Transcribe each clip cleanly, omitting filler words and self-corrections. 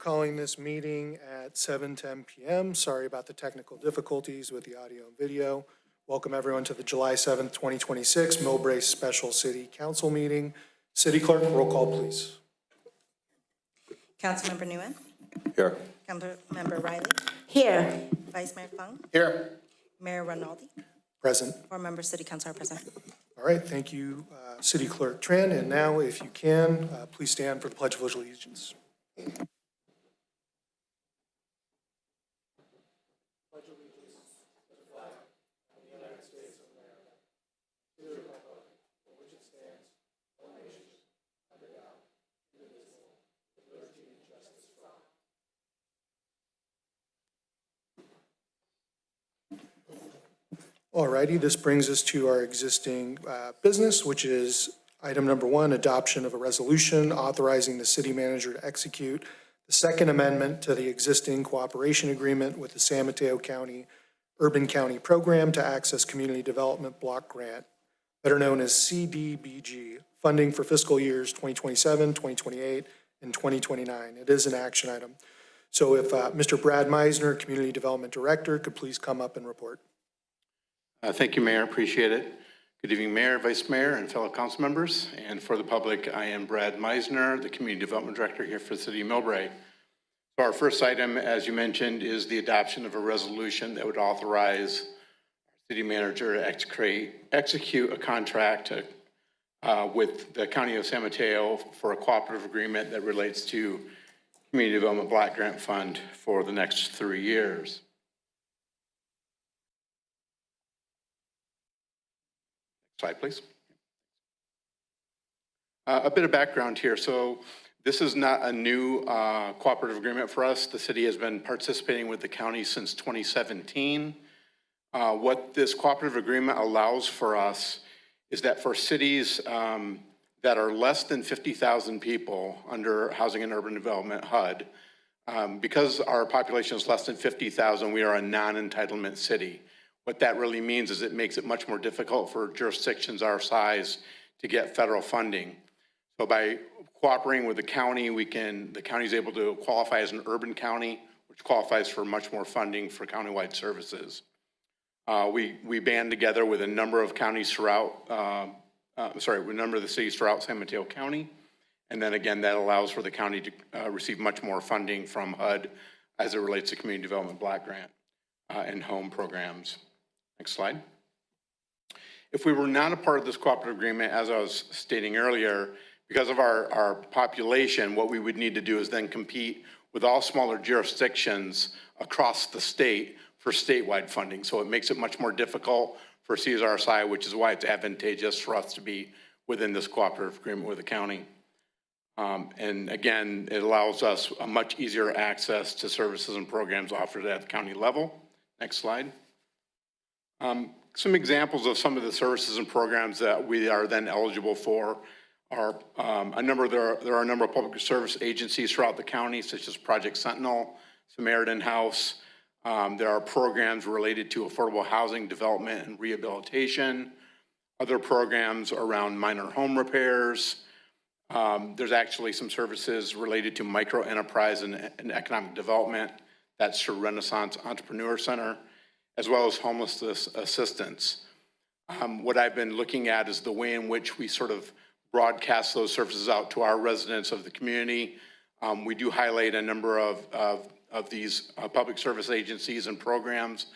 calling this meeting at 7:10 p.m. Sorry about the technical difficulties with the audio and video. Welcome everyone to the July 7th, 2026 Millbrae Special City Council meeting. City Clerk, roll call please. Councilmember Nguyen. Here. Councilmember Riley. Here. Vice Mayor Fung. Here. Mayor Rinaldi. Present. 4 members City Council are present. All right, thank you, City Clerk Tran. And now, if you can, please stand for the Pledge of Allegiance. All righty, this brings us to our existing business, which is item number 1, adoption of a resolution authorizing the city manager to execute the second amendment to the existing cooperation agreement with the San Mateo County Urban County Program to Access Community Development Block Grant, better known as CDBG, funding for fiscal years 2027, 2028, and 2029. It is an action item. So if Mr. Brad Meisner, Community Development Director, could please come up and report. Thank you, Mayor. Appreciate it. Good evening, Mayor, Vice Mayor, and fellow council members. And for the public, I am Brad Meisner, the Community Development Director here for the City of Millbrae. So our first item, as you mentioned, is the adoption of a resolution that would authorize our city manager to execute a contract with the County of San Mateo for a cooperative agreement that relates to Community Development Block Grant Fund for the next 3 years. Slide, please. A bit of background here. So this is not a new cooperative agreement for us. The city has been participating with the county since 2017. What this cooperative agreement allows for us is that for cities that are less than 50,000 people under Housing and Urban Development, HUD, because our population is less than 50,000, we are a non-entitlement city. What that really means is it makes it much more difficult for jurisdictions our size to get federal funding. So by cooperating with the county, the county is able to qualify as an urban county, which qualifies for much more funding for countywide services. We band together with a number of counties throughout, with a number of the cities throughout San Mateo County. And then again, that allows for the county to receive much more funding from HUD as it relates to Community Development Block Grant and home programs. Next slide. If we were not a part of this cooperative agreement, as I was stating earlier, because of our population, what we would need to do is then compete with all smaller jurisdictions across the state for statewide funding. So it makes it much more difficult for CSRSI, which is why it's advantageous for us to be within this cooperative agreement with the county. And again, it allows us a much easier access to services and programs offered at the county level. Next slide. Some examples of some of the services and programs that we are then eligible for are there are a number of public service agencies throughout the county, such as Project Sentinel, Samaritan House. There are programs related to affordable housing development and rehabilitation, other programs around minor home repairs. There's actually some services related to micro enterprise and economic development. That's through Renaissance Entrepreneur Center, as well as homelessness assistance. What I've been looking at is the way in which we sort of broadcast those services out to our residents of the community. We do highlight a number of these public service agencies and programs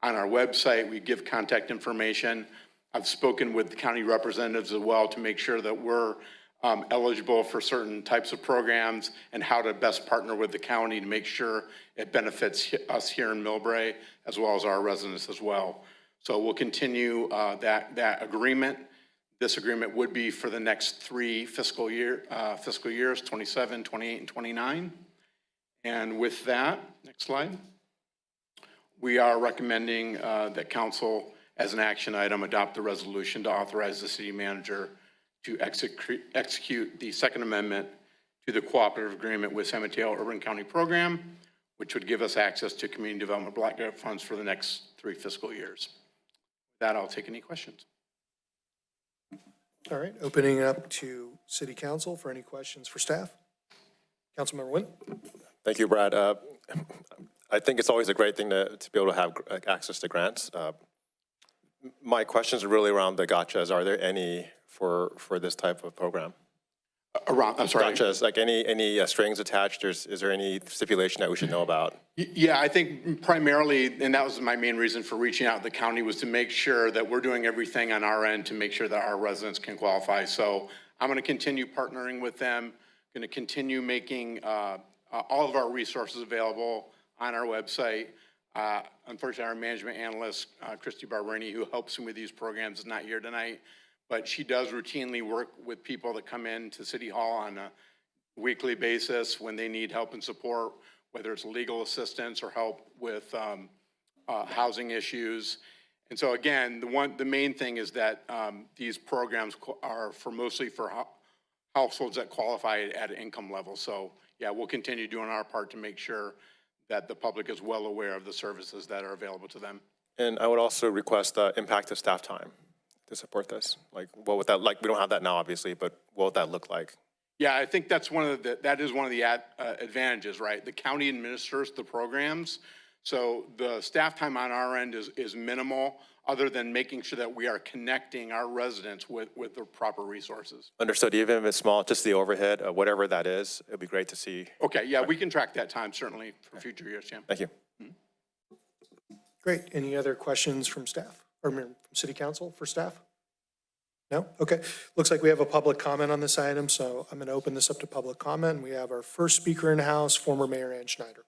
on our website. We give contact information. I've spoken with the county representatives as well to make sure that we're eligible for certain types of programs and how to best partner with the county to make sure it benefits us here in Millbrae as well as our residents as well. So we'll continue that agreement. This agreement would be for the next 3 fiscal years, 27, 28, and 29. And with that, next slide, we are recommending that council, as an action item, adopt the resolution to authorize the city manager to execute the second amendment to the cooperative agreement with San Mateo Urban County Program, which would give us access to community development block grant funds for the next 3 fiscal years. With that, I'll take any questions. All right, opening up to City Council for any questions for staff. Councilmember Nguyen. Thank you, Brad. I think it's always a great thing to be able to have access to grants. My questions are really around the gotchas. Are there any for this type of program? I'm sorry. Gotchas, like any strings attached? Is there any stipulation that we should know about? Yeah, I think primarily, and that was my main reason for reaching out to the county, was to make sure that we're doing everything on our end to make sure that our residents can qualify. So I'm going to continue partnering with them, going to continue making all of our resources available on our website. Unfortunately, our management analyst, Christy Barberini, who helps me with these programs, is not here tonight, but she does routinely work with people that come in to City Hall on a weekly basis when they need help and support, whether it's legal assistance or help with housing issues. And so again, the main thing is that these programs are mostly for households that qualify at an income level. So yeah, we'll continue doing our part to make sure that the public is well aware of the services that are available to them. And I would also request impact of staff time to support this. Like, what would that, like, we don't have that now, obviously, but what would that look like? Yeah, I think that's that is one of the advantages, right? The county administers the programs, so the staff time on our end is minimal, other than making sure that we are connecting our residents with the proper resources. Understood. Even if it's small, just the overhead, whatever that is, it'd be great to see. Okay, yeah, we can track that time certainly for future years, Jim. Thank you. Great. Any other questions from staff or from City Council for staff? No? Okay. Looks like we have a public comment on this item, so I'm going to open this up to public comment. We have our first speaker in the House, former Mayor Ann Schneider.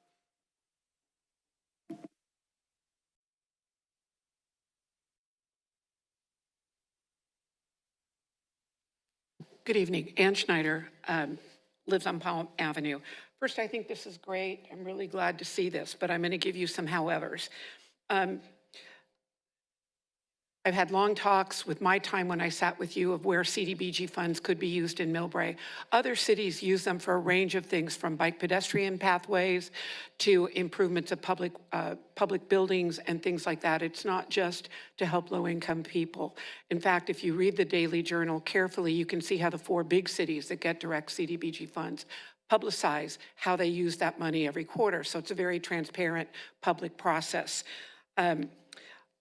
Good evening. Ann Schneider lives on Palm Avenue. First, I think this is great. I'm really glad to see this, but I'm going to give you some howevers. I've had long talks with my time when I sat with you of where CDBG funds could be used in Millbrae. Other cities use them for a range of things, from bike pedestrian pathways to improvements of public buildings and things like that. It's not just to help low-income people. In fact, if you read the Daily Journal carefully, you can see how the 4 big cities that get direct CDBG funds publicize how they use that money every quarter. So it's a very transparent public process.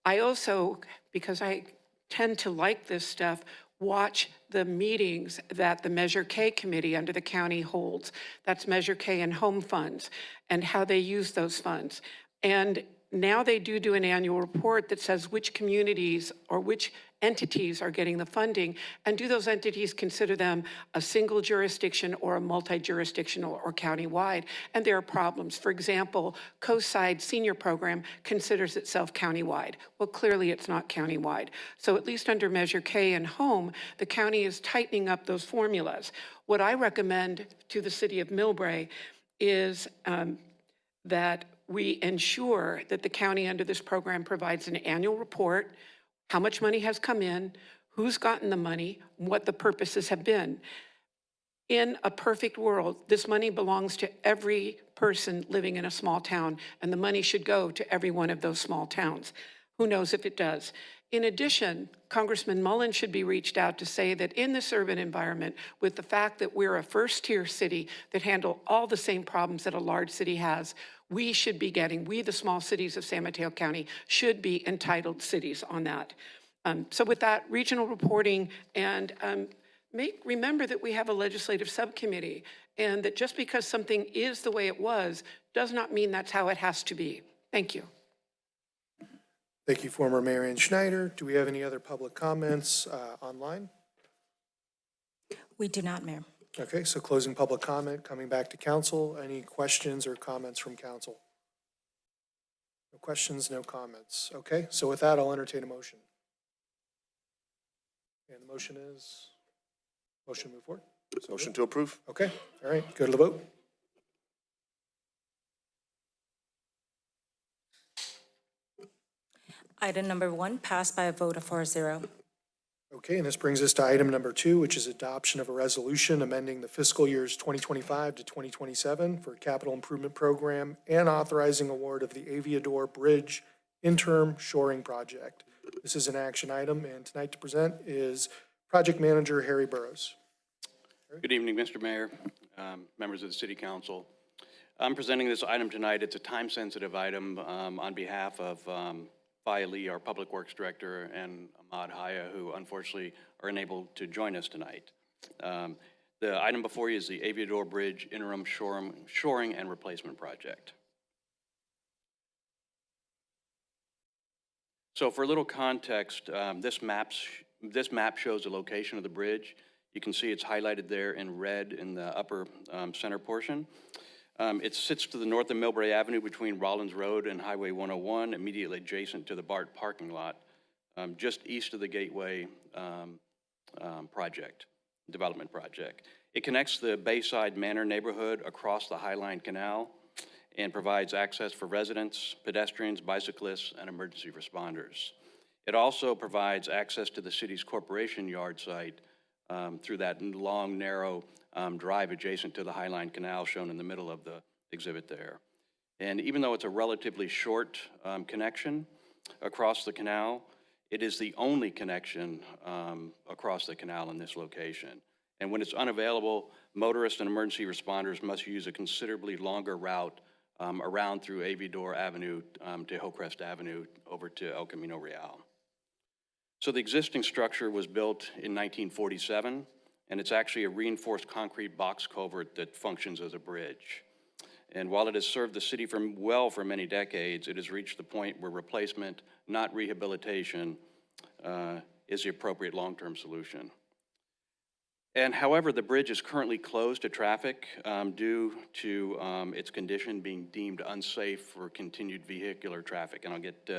I also, because I tend to like this stuff, watch the meetings that the Measure K committee under the county holds. That's Measure K and home funds and how they use those funds. And now they do an annual report that says which communities or which entities are getting the funding, and do those entities consider them a single jurisdiction or a multi-jurisdictional or county-wide? And there are problems. For example, Coastside Senior Program considers itself county-wide. Well, clearly it's not county-wide. So at least under Measure K and Home, the county is tightening up those formulas. What I recommend to the city of Millbrae is that we ensure that the county under this program provides an annual report, how much money has come in, who's gotten the money, what the purposes have been. In a perfect world, this money belongs to every person living in a small town, and the money should go to every one of those small towns. Who knows if it does? In addition, Congressman Mullen should be reached out to say that in this urban environment, with the fact that we're a first-tier city that handle all the same problems that a large city has, we should be getting, we the small cities of San Mateo County should be entitled cities on that. So with that, regional reporting, and remember that we have a legislative subcommittee, and that just because something is the way it was does not mean that's how it has to be. Thank you. Thank you, former Mayor Ann Schneider. Do we have any other public comments online? We do not, Mayor. Okay, so closing public comment, coming back to council. Any questions or comments from council? No questions, no comments. Okay, so with that, I'll entertain a motion. And the motion is, motion to move forward? Motion to approve. Okay, all right, go to the vote. Item number 1 passed by a vote of 4-0. Okay, and this brings us to item number 2, which is adoption of a resolution amending the fiscal years 2025 to 2027 for capital improvement program and authorizing award of the Aviador Bridge interim shoring project. This is an action item, and tonight to present is Project Manager Harry Burrows. Good evening, Mr. Mayor, members of the City Council. I'm presenting this item tonight. It's a time-sensitive item on behalf of Faya Lee, our Public Works Director, and Ahmad Haya, who unfortunately are unable to join us tonight. The item before you is the Aviador Bridge Interim Shoring and Replacement Project. So for a little context, this map shows the location of the bridge. You can see it's highlighted there in red in the upper center portion. It sits to the north of Millbrae Avenue between Rollins Road and Highway 101, immediately adjacent to the BART parking lot, just east of the Gateway development project. It connects the Bayside Manor neighborhood across the Highline Canal and provides access for residents, pedestrians, bicyclists, and emergency responders. It also provides access to the city's corporation yard site through that long, narrow drive adjacent to the Highline Canal shown in the middle of the exhibit there. And even though it's a relatively short connection across the canal, it is the only connection across the canal in this location. And when it's unavailable, motorists and emergency responders must use a considerably longer route around through Aviador Avenue to Hillcrest Avenue over to El Camino Real. So the existing structure was built in 1947, and it's actually a reinforced concrete box culvert that functions as a bridge. And while it has served the city well for many decades, it has reached the point where replacement, not rehabilitation, is the appropriate long-term solution. And however, the bridge is currently closed to traffic due to its condition being deemed unsafe for continued vehicular traffic, and I'll get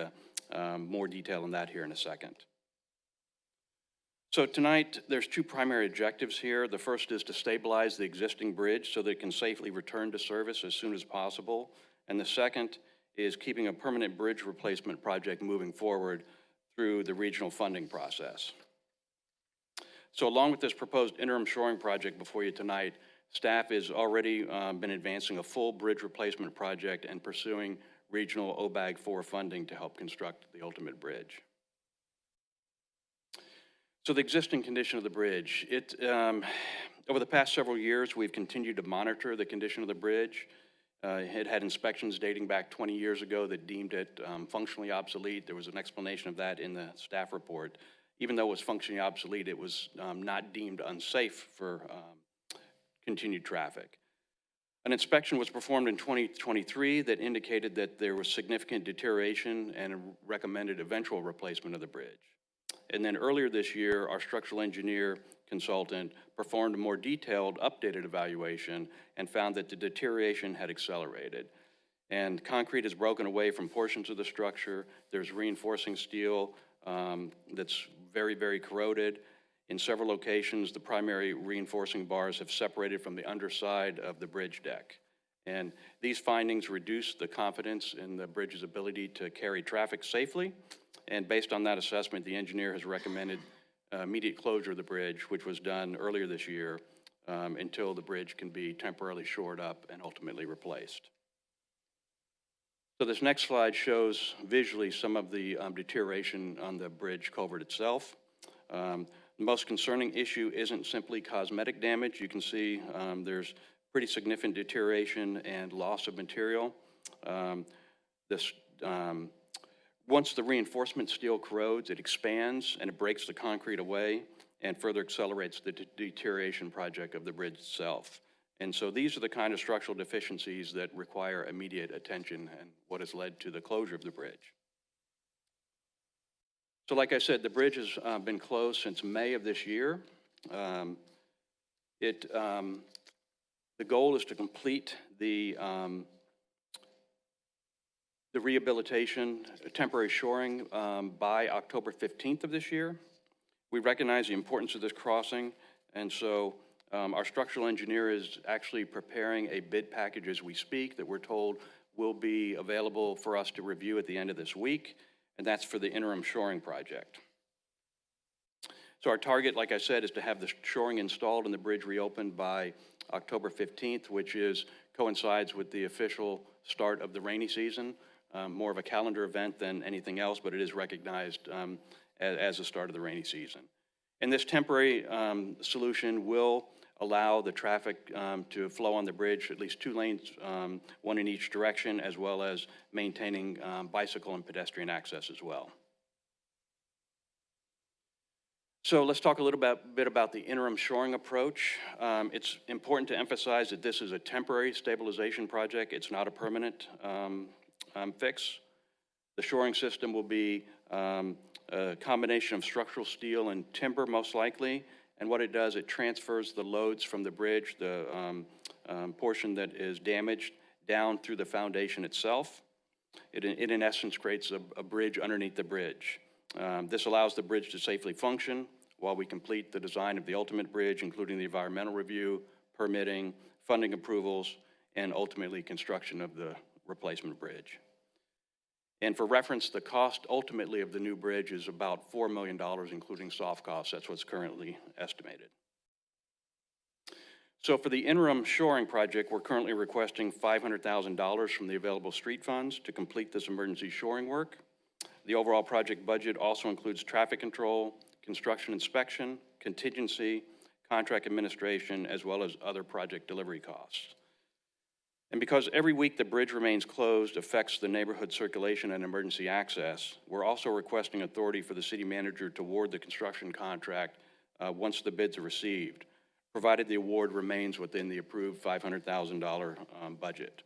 more detail on that here in a second. So tonight, there's two primary objectives here. The first is to stabilize the existing bridge so that it can safely return to service as soon as possible. And the second is keeping a permanent bridge replacement project moving forward through the regional funding process. So along with this proposed interim shoring project before you tonight, staff has already been advancing a full bridge replacement project and pursuing regional OBAG 4 funding to help construct the ultimate bridge. So the existing condition of the bridge, over the past several years, we've continued to monitor the condition of the bridge. It had inspections dating back 20 years ago that deemed it functionally obsolete. There was an explanation of that in the staff report. Even though it was functionally obsolete, it was not deemed unsafe for continued traffic. An inspection was performed in 2023 that indicated that there was significant deterioration and recommended eventual replacement of the bridge. And then earlier this year, our structural engineer consultant performed a more detailed, updated evaluation and found that the deterioration had accelerated. And concrete is broken away from portions of the structure. There's reinforcing steel that's very, very corroded. In several locations, the primary reinforcing bars have separated from the underside of the bridge deck. And these findings reduce the confidence in the bridge's ability to carry traffic safely. And based on that assessment, the engineer has recommended immediate closure of the bridge, which was done earlier this year, until the bridge can be temporarily shored up and ultimately replaced. So this next slide shows visually some of the deterioration on the bridge culvert itself. The most concerning issue isn't simply cosmetic damage. You can see there's pretty significant deterioration and loss of material. Once the reinforcement steel corrodes, it expands and it breaks the concrete away and further accelerates the deterioration project of the bridge itself. And so these are the kind of structural deficiencies that require immediate attention and what has led to the closure of the bridge. So like I said, the bridge has been closed since May of this year. The goal is to complete the rehabilitation, temporary shoring by October 15th of this year. We recognize the importance of this crossing, and so our structural engineer is actually preparing a bid package as we speak that we're told will be available for us to review at the end of this week, and that's for the interim shoring project. So our target, like I said, is to have the shoring installed and the bridge reopened by October 15th, which coincides with the official start of the rainy season. More of a calendar event than anything else, but it is recognized as the start of the rainy season. And this temporary solution will allow the traffic to flow on the bridge, at least 2 lanes, one in each direction, as well as maintaining bicycle and pedestrian access as well. So let's talk a little bit about the interim shoring approach. It's important to emphasize that this is a temporary stabilization project. It's not a permanent fix. The shoring system will be a combination of structural steel and timber, most likely. And what it does, it transfers the loads from the bridge, the portion that is damaged, down through the foundation itself. It in essence creates a bridge underneath the bridge. This allows the bridge to safely function while we complete the design of the ultimate bridge, including the environmental review, permitting, funding approvals, and ultimately construction of the replacement bridge. And for reference, the cost ultimately of the new bridge is about $4 million, including soft costs. That's what's currently estimated. So for the interim shoring project, we're currently requesting $500,000 from the available street funds to complete this emergency shoring work. The overall project budget also includes traffic control, construction inspection, contingency, contract administration, as well as other project delivery costs. And because every week the bridge remains closed affects the neighborhood circulation and emergency access, we're also requesting authority for the city manager to award the construction contract once the bids are received, provided the award remains within the approved $500,000 budget.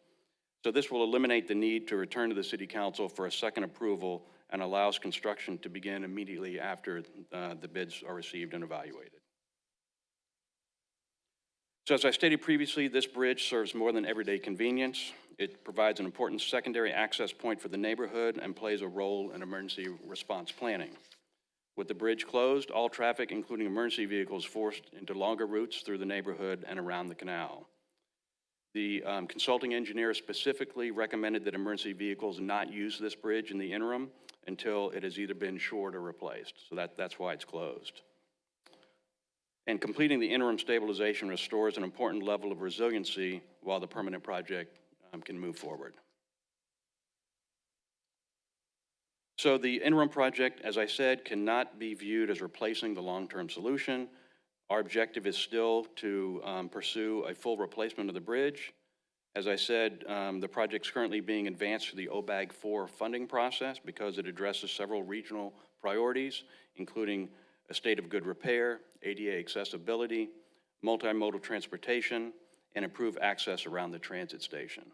So this will eliminate the need to return to the City Council for a second approval and allows construction to begin immediately after the bids are received and evaluated. So as I stated previously, this bridge serves more than everyday convenience. It provides an important secondary access point for the neighborhood and plays a role in emergency response planning. With the bridge closed, all traffic, including emergency vehicles, forced into longer routes through the neighborhood and around the canal. The consulting engineer specifically recommended that emergency vehicles not use this bridge in the interim until it has either been shored or replaced. So that's why it's closed. And completing the interim stabilization restores an important level of resiliency while the permanent project can move forward. So the interim project, as I said, cannot be viewed as replacing the long-term solution. Our objective is still to pursue a full replacement of the bridge. As I said, the project's currently being advanced through the OBAG 4 funding process because it addresses several regional priorities, including a state of good repair, ADA accessibility, multimodal transportation, and improve access around the transit station.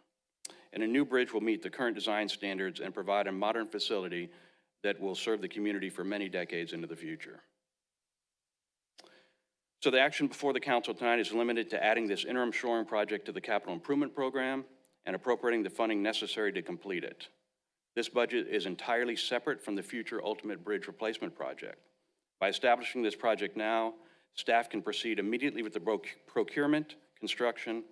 And a new bridge will meet the current design standards and provide a modern facility that will serve the community for many decades into the future. So the action before the council tonight is limited to adding this interim shoring project to the capital improvement program and appropriating the funding necessary to complete it. This budget is entirely separate from the future ultimate bridge replacement project. By establishing this project now, staff can proceed immediately with the procurement, construction,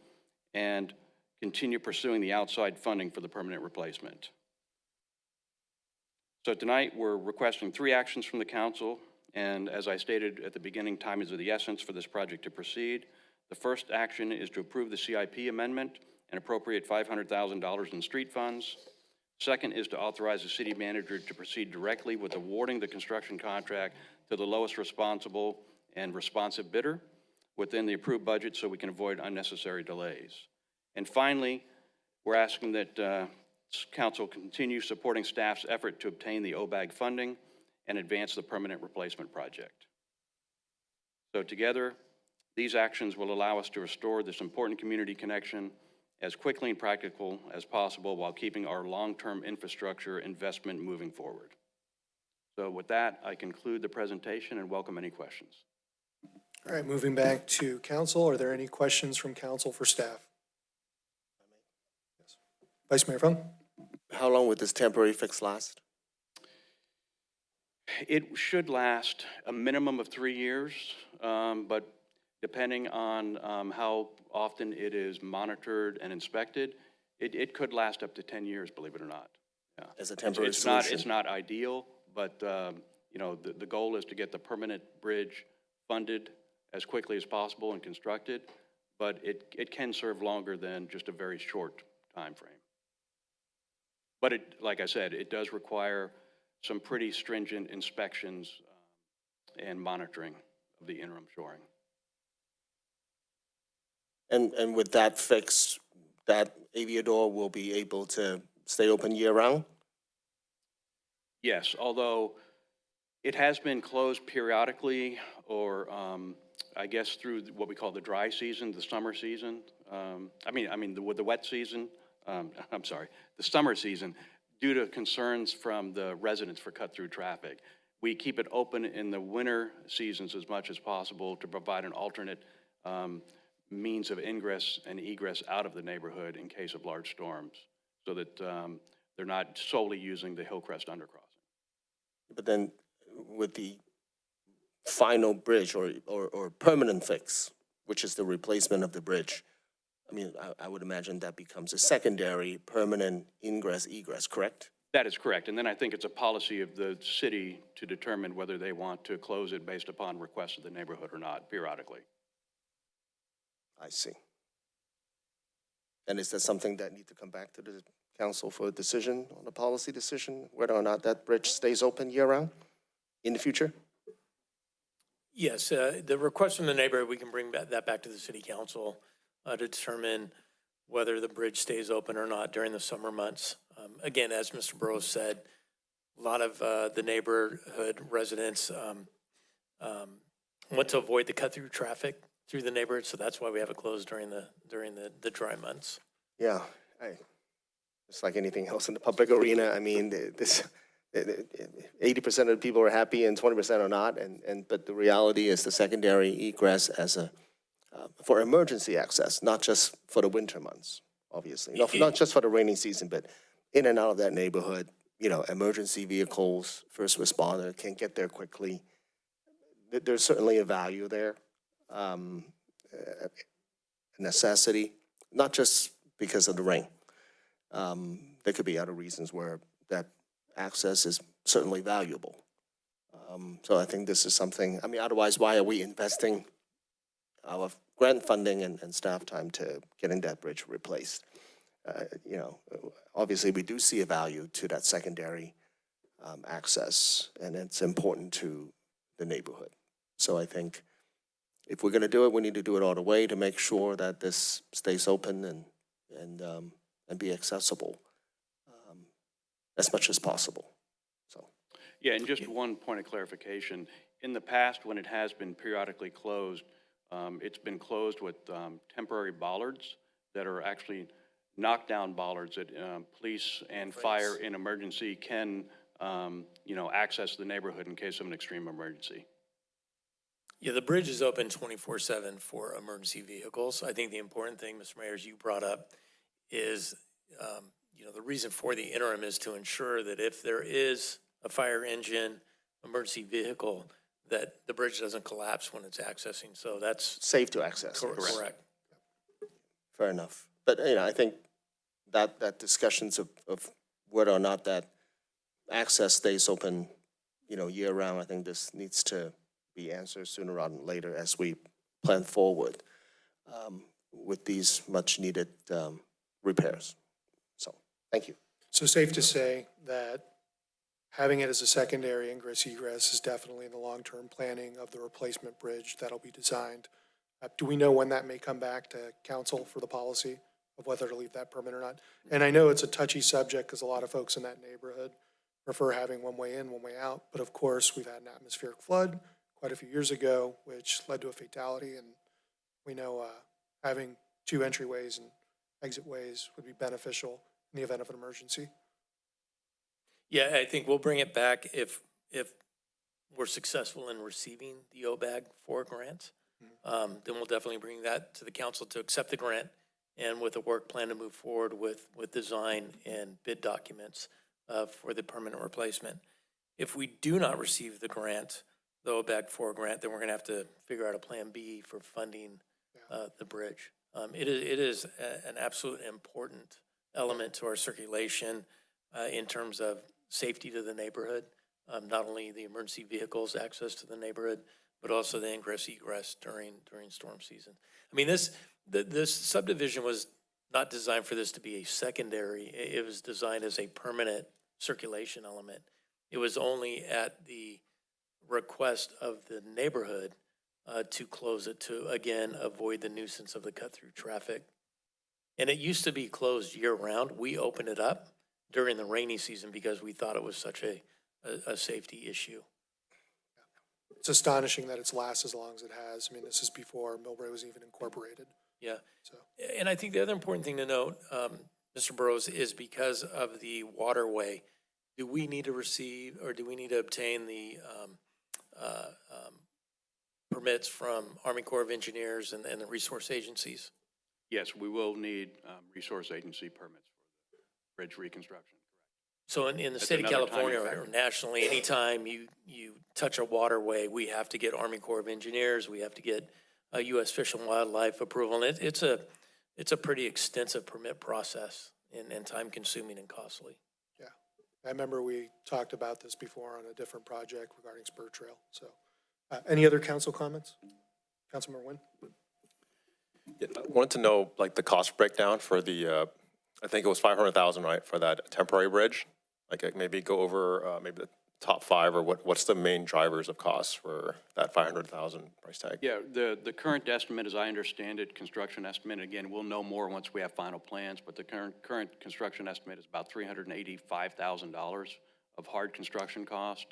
and continue pursuing the outside funding for the permanent replacement. So tonight, we're requesting 3 actions from the council, and as I stated at the beginning, time is of the essence for this project to proceed. The first action is to approve the CIP amendment and appropriate $500,000 in street funds. Second is to authorize the city manager to proceed directly with awarding the construction contract to the lowest responsible and responsive bidder within the approved budget so we can avoid unnecessary delays. And finally, we're asking that council continue supporting staff's effort to obtain the OBAG funding and advance the permanent replacement project. So together, these actions will allow us to restore this important community connection as quickly and practical as possible while keeping our long-term infrastructure investment moving forward. So with that, I conclude the presentation and welcome any questions. All right, moving back to council. Are there any questions from council for staff? Yes. Vice Mayor Fung? How long would this temporary fix last? It should last a minimum of 3 years, but depending on how often it is monitored and inspected, it could last up to 10 years, believe it or not. Yeah. As a temporary it's solution? It's not ideal, but you know, the goal is to get the permanent bridge funded as quickly as possible and constructed, but it can serve longer than just a very short time frame. But it, like I said, it does require some pretty stringent inspections and monitoring of the interim shoring. And with that fixed, that Aviador will be able to stay open year-round? Yes, although it has been closed periodically, or I guess through what we call the dry season, the summer season. With the wet season, I'm sorry, the summer season, due to concerns from the residents for cut-through traffic. We keep it open in the winter seasons as much as possible to provide an alternate means of ingress and egress out of the neighborhood in case of large storms, so that they're not solely using the Hillcrest undercrossing. But then with the final bridge or permanent fix, which is the replacement of the bridge, I mean, I would imagine that becomes a secondary permanent ingress egress, correct? That is correct. And then I think it's a policy of the city to determine whether they want to close it based upon request of the neighborhood or not, periodically. I see. And is that something that need to come back to the council for a decision, on a policy decision, whether or not that bridge stays open year-round in the future? Yes, the request from the neighborhood, we can bring that back to the city council to determine whether the bridge stays open or not during the summer months. Again, as Mr. Burrows said, a lot of the neighborhood residents want to avoid the cut-through traffic through the neighborhood, so that's why we have it closed during the dry months. Yeah, it's like anything else in the public arena. I mean, 80% of the people are happy and 20% are not. But the reality is the secondary egress as for emergency access, not just for the winter months, obviously. Not just for the rainy season, but in and out of that neighborhood, emergency vehicles, first responder can get there quickly. There's certainly a value there, a necessity, not just because of the rain. There could be other reasons where that access is certainly valuable. So I think this is something, otherwise, why are we investing our grant funding and staff time to getting that bridge replaced? Obviously, we do see a value to that secondary access, and it's important to the neighborhood. So I think if we're going to do it, we need to do it all the way to make sure that this stays open and be accessible as much as possible. So. Yeah, and just one point of clarification. In the past, when it has been periodically closed, it's been closed with temporary bollards that are actually knockdown bollards that police and fire in emergency can, access the neighborhood in case of an extreme emergency. Yeah, the bridge is open 24/7 for emergency vehicles. I think the important thing, Mr. Mayor, as you brought up, is, the reason for the interim is to ensure that if there is a fire engine, emergency vehicle, that the bridge doesn't collapse when it's accessing. So that's Safe to access. correct. Fair enough. But, I think that discussions of whether or not that access stays open, year-round, I think this needs to be answered sooner rather than later as we plan forward with these much-needed repairs. So, thank you. So safe to say that having it as a secondary ingress egress is definitely in the long-term planning of the replacement bridge that'll be designed. Do we know when that may come back to council for the policy of whether to leave that permit or not? And I know it's a touchy subject because a lot of folks in that neighborhood prefer having one way in, one way out. But of course, we've had an atmospheric flood quite a few years ago, which led to a fatality. And we know having two entryways and exit ways would be beneficial in the event of an emergency. Yeah, I think we'll bring it back if we're successful in receiving the OBAG 4 grant. Then we'll definitely bring that to the council to accept the grant and with a work plan to move forward with design and bid documents for the permanent replacement. If we do not receive the grant, the OBAG 4 grant, then we're going to have to figure out a plan B for funding the bridge. It is an absolute important element to our circulation in terms of safety to the neighborhood, not only the emergency vehicles access to the neighborhood, but also the ingress egress during storm season. I mean, this subdivision was not designed for this to be a secondary. It was designed as a permanent circulation element. It was only at the request of the neighborhood to close it to, again, avoid the nuisance of the cut-through traffic. And it used to be closed year-round. We opened it up during the rainy season because we thought it was such a safety issue. It's astonishing that it's lasted as long as it has. I mean, this is before Millbrae was even incorporated, Yeah. so. And I think the other important thing to note, Mr. Burrows, is because of the waterway, do we need to receive or do we need to obtain the permits from Army Corps of Engineers and the resource agencies? Yes, we will need resource agency permits for the bridge reconstruction. So in the That's state of another California timing or factor. nationally, anytime you touch a waterway, we have to get Army Corps of Engineers, we have to get a U.S. Fish and Wildlife approval. And it's a pretty extensive permit process and time-consuming and costly. Yeah, I remember we talked about this before on a different project regarding Spur Trail, so. Any other council comments? Councilmember Nguyen? Yeah, I wanted to know, like, the cost breakdown for the, I think it was 500,000, right, for that temporary bridge? Like, maybe go over maybe the top 5, or what's the main drivers of costs for that 500,000 price tag? Yeah, the current estimate, as I understand it, construction estimate, again, we'll know more once we have final plans, but the current construction estimate is about $385,000 of hard construction cost.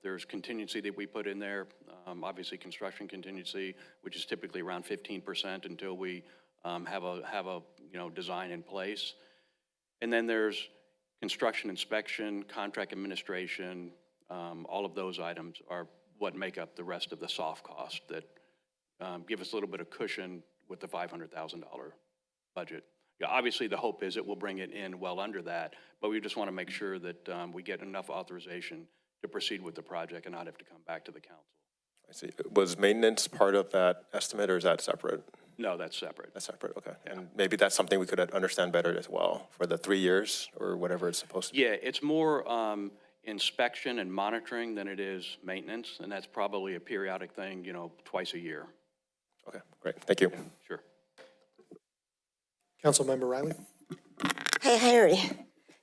There's contingency that we put in there, obviously construction contingency, which is typically around 15% until we have a design in place. And then there's construction inspection, contract administration, all of those items are what make up the rest of the soft cost that give us a little bit of cushion with the $500,000 budget. Yeah, obviously the hope is it will bring it in well under that, but we just want to make sure that we get enough authorization to proceed with the project and not have to come back to the council. I see. Was maintenance part of that estimate, or is that separate? No, that's separate. That's separate, okay. And maybe that's something we could understand better as well for the 3 years or whatever it's supposed to be. Yeah, it's more inspection and monitoring than it is maintenance, and that's probably a periodic thing, twice a year. Okay, great, thank you. Sure. Councilmember Riley? Hey, Henry,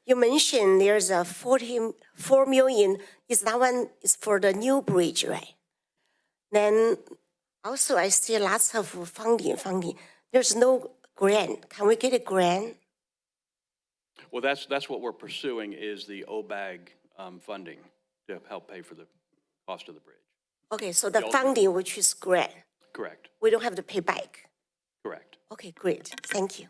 you mentioned there's a 44 million, is that one is for the new bridge, right? Then also I see lots of funding. There's no grant. Can we get a grant? Well, that's what we're pursuing is the OBAG funding to help pay for the cost of the bridge. Okay, so the funding, which is grant, Correct, we don't have to pay back. correct. Okay, great, thank you.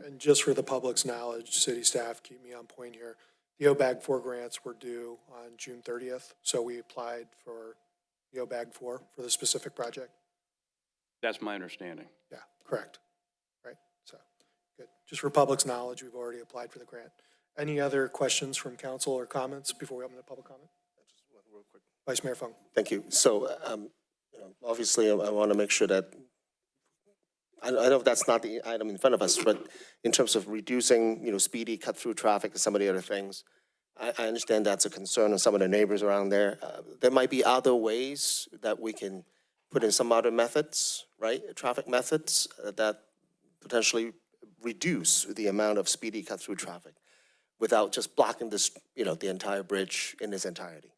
And just for the public's knowledge, city staff, keep me on point here. The OBAG 4 grants were due on June 30th, so we applied for the OBAG 4 for the specific project. That's my understanding. Yeah, correct. Right, so, good. Just for public's knowledge, we've already applied for the grant. Any other questions from council or comments before we open the public comment? Real quick. Vice Mayor Fung. Thank you. So, obviously, I want to make sure that, I know that's not the item in front of us, but in terms of reducing, speedy cut-through traffic and some of the other things, I understand that's a concern of some of the neighbors around there. There might be other ways that we can put in some other methods, right? Traffic methods that potentially reduce the amount of speedy cut-through traffic without just blocking this, the entire bridge in its entirety,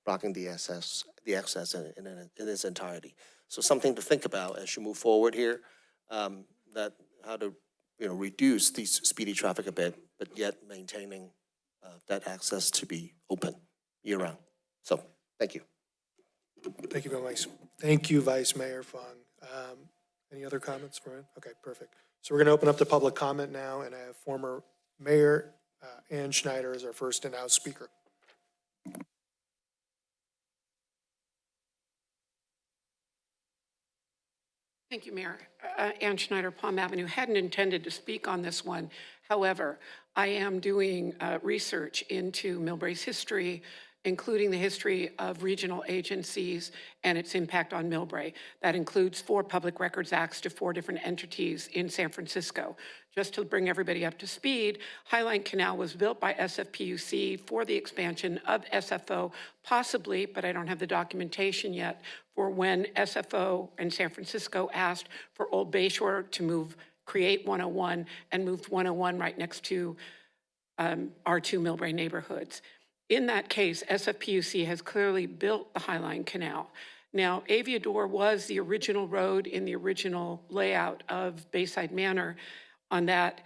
blocking the access in its entirety. So something to think about as you move forward here, that how to, reduce these speedy traffic a bit, but yet maintaining that access to be open year-round. So, thank you. Thank you very much. Thank you, Vice Mayor Fung. Any other comments from him? Okay, perfect. So we're going to open up the public comment now, and I have former Mayor Ann Schneider as our first and now speaker. Thank you, Mayor. Ann Schneider, Palm Avenue. Hadn't intended to speak on this one. However, I am doing research into Millbrae's history, including the history of regional agencies and its impact on Millbrae. That includes 4 public records acts to 4 different entities in San Francisco. Just to bring everybody up to speed, Highline Canal was built by SFPUC for the expansion of SFO, possibly, but I don't have the documentation yet, for when SFO and San Francisco asked for Old Bayshore to create 101 and moved 101 right next to our 2 Millbrae neighborhoods. In that case, SFPUC has clearly built the Highline Canal. Now, Aviador was the original road in the original layout of Bayside Manor on that.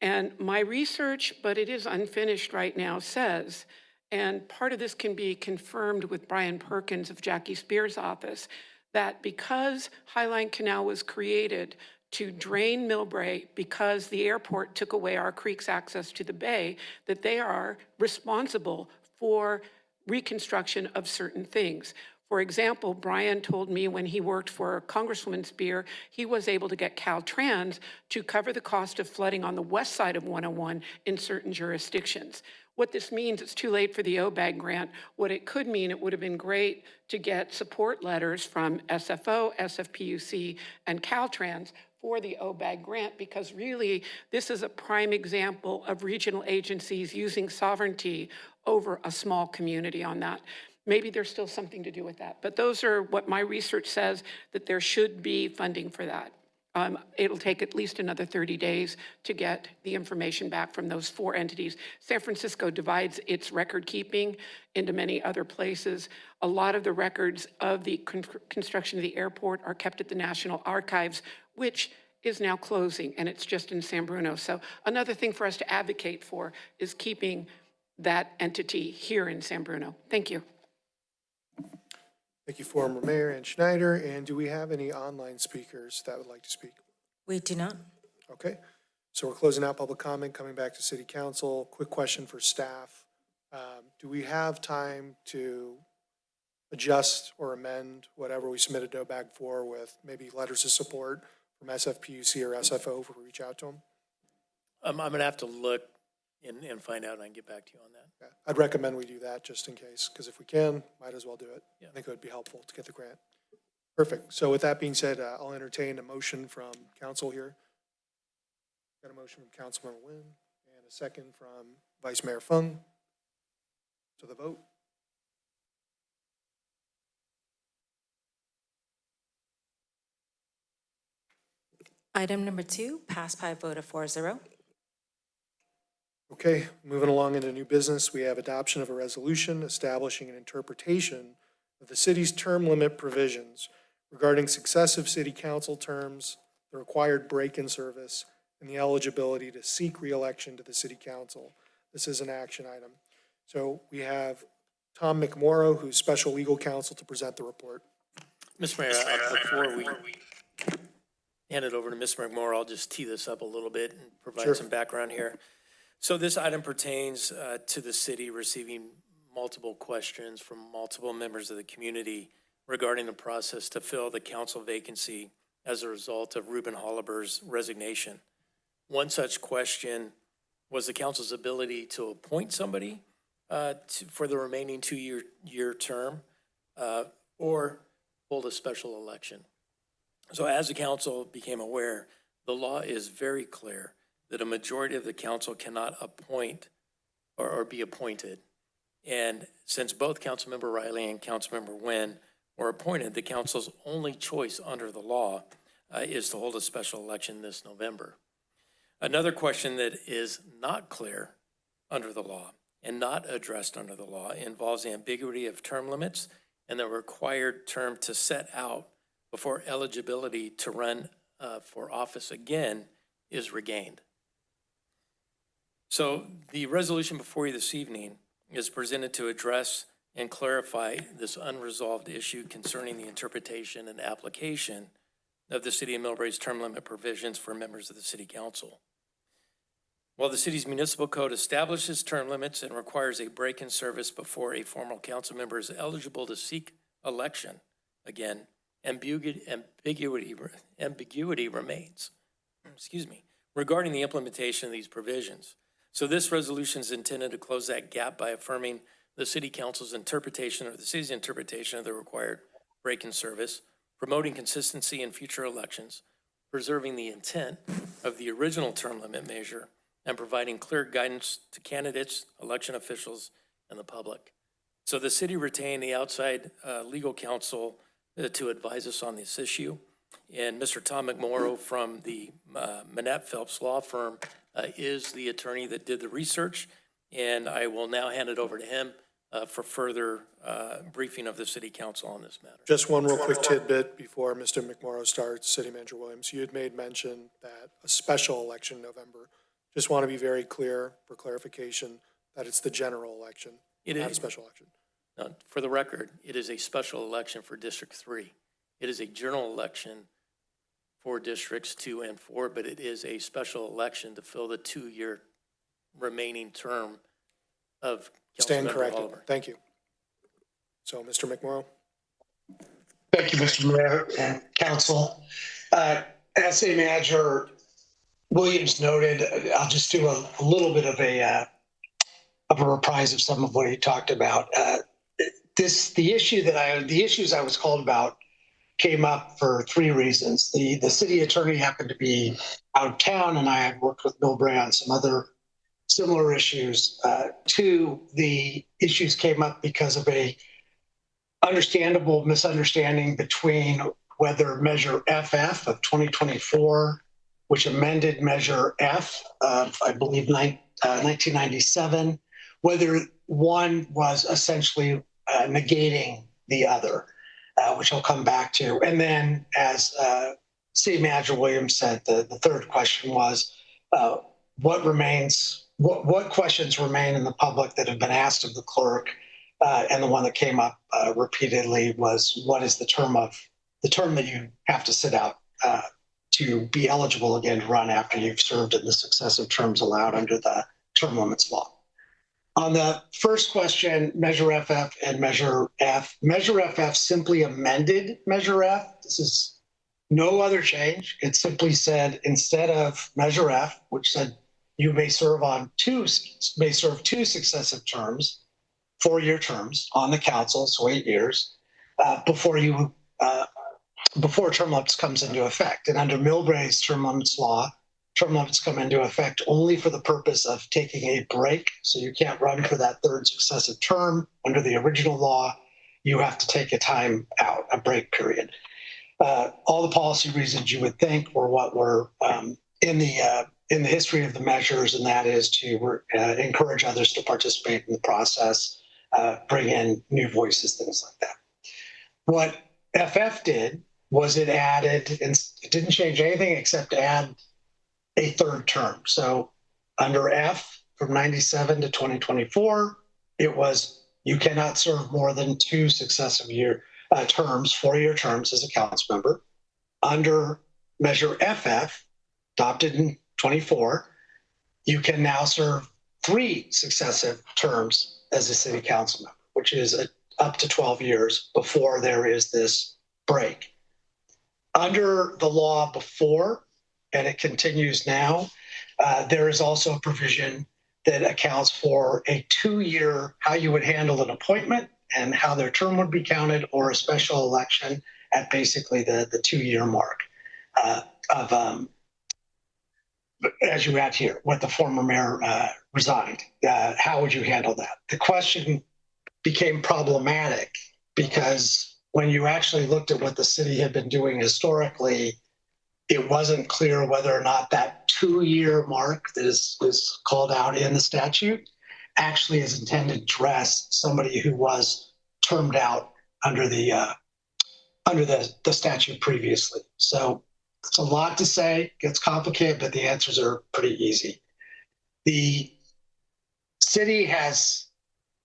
And my research, but it is unfinished right now, says, and part of this can be confirmed with Brian Perkins of Jackie Spears' office, that because Highline Canal was created to drain Millbrae because the airport took away our creek's access to the bay, that they are responsible for reconstruction of certain things. For example, Brian told me when he worked for Congresswoman Spear, he was able to get Caltrans to cover the cost of flooding on the west side of 101 in certain jurisdictions. What this means, it's too late for the OBAG grant. What it could mean, it would have been great to get support letters from SFO, SFPUC, and Caltrans for the OBAG grant, because really this is a prime example of regional agencies using sovereignty over a small community on that. Maybe there's still something to do with that, but those are what my research says, that there should be funding for that. It'll take at least another 30 days to get the information back from those 4 entities. San Francisco divides its record keeping into many other places. A lot of the records of the construction of the airport are kept at the National Archives, which is now closing, and it's just in San Bruno. So another thing for us to advocate for is keeping that entity here in San Bruno. Thank you. Thank you, former Mayor Ann Schneider. And do we have any online speakers that would like to speak? We do not. Okay, so we're closing out public comment, coming back to City Council. Quick question for staff. Do we have time to adjust or amend whatever we submitted to OBAG for with maybe letters of support from SFPUC or SFO if we reach out to them? I'm going to have to look and find out, and I can get back to you on that. Yeah, I'd recommend we do that just in case, because if we can, might as well do it. Yeah. I think it would be helpful to get the grant. Perfect. So with that being said, I'll entertain a motion from council here. Got a motion from Councilmember Nguyen and a second from Vice Mayor Fung. To the vote. Item number 2 passed by a vote of 4-0. Okay, moving along into new business, we have adoption of a resolution establishing an interpretation of the city's term limit provisions regarding successive city council terms, the required break-in service, and the eligibility to seek reelection to the city council. This is an action item. So we have Tom McMorrow, who's special legal counsel, to present the report. Mr. Mayor, before we hand it over to Ms. McMorrow, I'll just tee this up a little bit and provide Sure. some background here. So this item pertains to the city receiving multiple questions from multiple members of the community regarding the process to fill the council vacancy as a result of Ruben Holliber's resignation. One such question was the council's ability to appoint somebody for the remaining two-year term or hold a special election. So as the council became aware, the law is very clear that a majority of the council cannot appoint or be appointed. And since both Councilmember Riley and Councilmember Nguyen were appointed, the council's only choice under the law is to hold a special election this November. Another question that is not clear under the law and not addressed under the law involves the ambiguity of term limits and the required term to set out before eligibility to run for office again is regained. So the resolution before you this evening is presented to address and clarify this unresolved issue concerning the interpretation and application of the City of Millbrae's term limit provisions for members of the City Council. While the city's municipal code establishes term limits and requires a break in service before a formal council member is eligible to seek election, again, ambiguity remains, regarding the implementation of these provisions. So this resolution is intended to close that gap by affirming the city council's interpretation or the city's interpretation of the required break-in service, promoting consistency in future elections, preserving the intent of the original term limit measure, and providing clear guidance to candidates, election officials, and the public. So the city retained the outside legal counsel to advise us on this issue. And Mr. Tom McMorrow from the Manette Phelps Law Firm is the attorney that did the research. And I will now hand it over to him for further briefing of the city council on this matter. Just one real quick tidbit before Mr. McMorrow starts, City Manager Williams. You had made mention that a special election in November. Just want to be very clear for clarification that it's the general election, It not a is- special election. For the record, it is a special election for District 3. It is a general election for Districts 2 and 4, but it is a special election to fill the 2-year remaining term of Stand Councilmember corrected. Oliver. Thank you. So, Mr. McMorrow? Thank you, Mr. Mayor and council. As City Manager Williams noted, I'll just do a little bit of a reprise of some of what he talked about. The issues I was called about came up for 3 reasons. The city attorney happened to be out of town, and I had worked with Millbrae on some other similar issues. 2, the issues came up because of a understandable misunderstanding between whether Measure FF of 2024, which amended Measure F of, I believe, 1997, whether one was essentially negating the other, which I'll come back to. And then, as City Manager Williams said, the third question was, what questions remain in the public that have been asked of the clerk? And the one that came up repeatedly was, what is the term that you have to sit out to be eligible again to run after you've served in the successive terms allowed under the term limits law? On the first question, Measure FF and Measure F, Measure FF simply amended Measure F. This is no other change. It simply said, instead of Measure F, which said you may serve 2 successive terms, 4-year terms on the council, so 8 years, before term limits comes into effect. And under Millbrae's term limits law, term limits come into effect only for the purpose of taking a break. So you can't run for that 3rd successive term. Under the original law, you have to take a time out, a break period. All the policy reasons you would think were what were in the history of the measures, and that is to encourage others to participate in the process, bring in new voices, things like that. What FF did was it added, and it didn't change anything except add a 3rd term. So under F from 97 to 2024, it was you cannot serve more than 2 successive terms, 4-year terms as a council member. Under Measure FF, adopted in 24, you can now serve 3 successive terms as a city council member, which is up to 12 years before there is this break. Under the law before, and it continues now, there is also a provision that accounts for a 2-year, how you would handle an appointment and how their term would be counted, or a special election at basically the 2-year mark as you add here, what the former mayor resigned. How would you handle that? The question became problematic because when you actually looked at what the city had been doing historically, it wasn't clear whether or not that 2-year mark that is called out in the statute actually is intended to address somebody who was termed out under the statute previously. So it's a lot to say, gets complicated, but the answers are pretty easy. The city has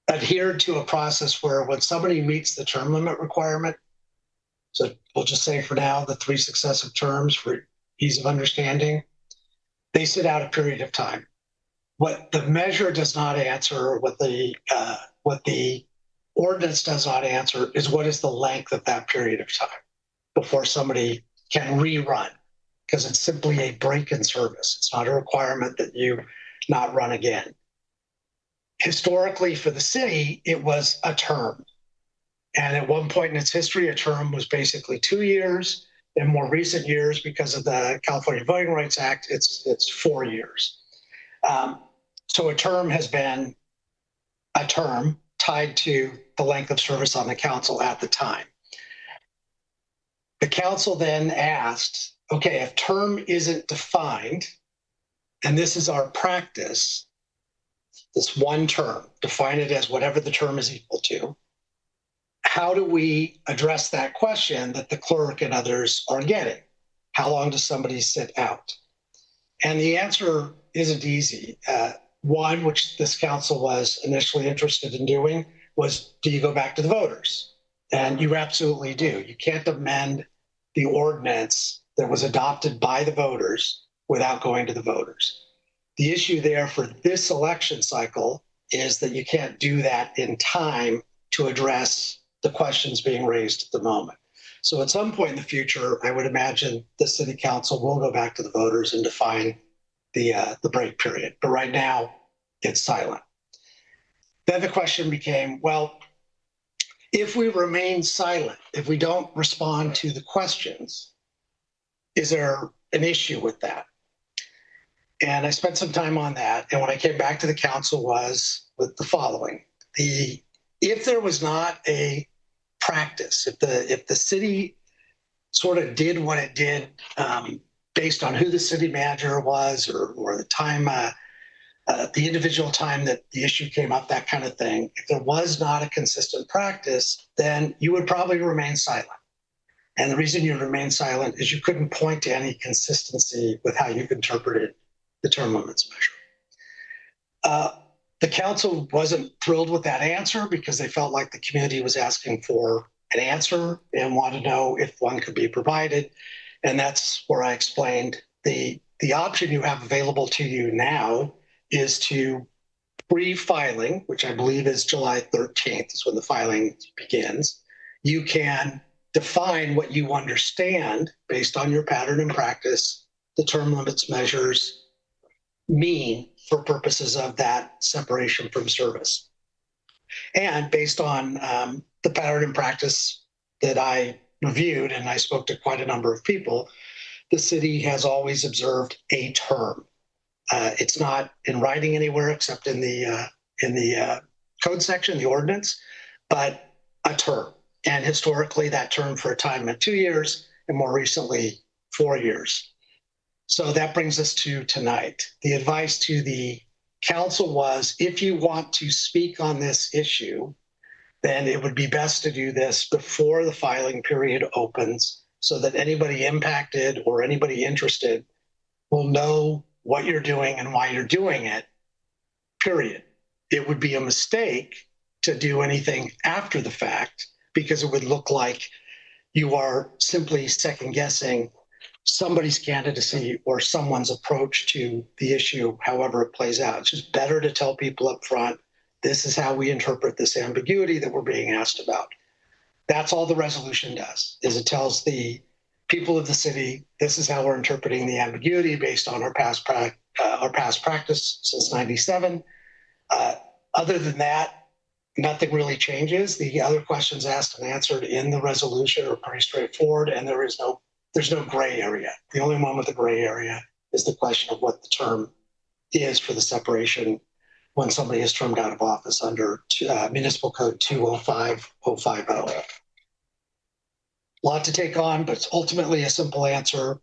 adhered to a process where when somebody meets the term limit requirement, so we'll just say for now, the 3 successive terms for ease of understanding, they sit out a period of time. What the measure does not answer, what the ordinance does not answer, is what is the length of that period of time before somebody can rerun, because it's simply a break in service. It's not a requirement that you not run again. Historically, for the city, it was a term. And at one point in its history, a term was basically 2 years. In more recent years, because of the California Voting Rights Act, it's 4 years. So a term has been a term tied to the length of service on the council at the time. The council then asked, okay, if term isn't defined, and this is our practice, this one term, define it as whatever the term is equal to. How do we address that question that the clerk and others are getting? How long does somebody sit out? And the answer isn't easy. One, which this council was initially interested in doing, was do you go back to the voters? And you absolutely do. You can't amend the ordinance that was adopted by the voters without going to the voters. The issue there for this election cycle is that you can't do that in time to address the questions being raised at the moment. So at some point in the future, I would imagine the city council will go back to the voters and define the break period. But right now, it's silent. Then the question became, well, if we remain silent, if we don't respond to the questions, is there an issue with that? And I spent some time on that. And when I came back to the council was with the following. If there was not a practice, if the city sort of did what it did based on who the city manager was or the time, the individual time that the issue came up, that kind of thing, if there was not a consistent practice, then you would probably remain silent. And the reason you remain silent is you couldn't point to any consistency with how you've interpreted the term limits measure. The council wasn't thrilled with that answer because they felt like the community was asking for an answer and wanted to know if one could be provided. And that's where I explained the option you have available to you now is to pre-filing, which I believe is July 13th is when the filing begins. You can define what you understand based on your pattern and practice, the term limits measures mean for purposes of that separation from service. And based on the pattern and practice that I reviewed, and I spoke to quite a number of people, the city has always observed a term. It's not in writing anywhere except in the code section, the ordinance, but a term. And historically, that term for a time meant 2 years, and more recently, 4 years. So that brings us to tonight. The advice to the council was, if you want to speak on this issue, then it would be best to do this before the filing period opens so that anybody impacted or anybody interested will know what you're doing and why you're doing it, period. It would be a mistake to do anything after the fact because it would look like you are simply second guessing somebody's candidacy or someone's approach to the issue, however it plays out. It's just better to tell people up front, this is how we interpret this ambiguity that we're being asked about. That's all the resolution does, is it tells the people of the city, this is how we're interpreting the ambiguity based on our past practice since 97. Other than that, nothing really changes. The other questions asked and answered in the resolution are pretty straightforward, and there's no gray area. The only one with a gray area is the question of what the term is for the separation when somebody is termed out of office under Municipal Code 205050. A lot to take on, but it's ultimately a simple answer.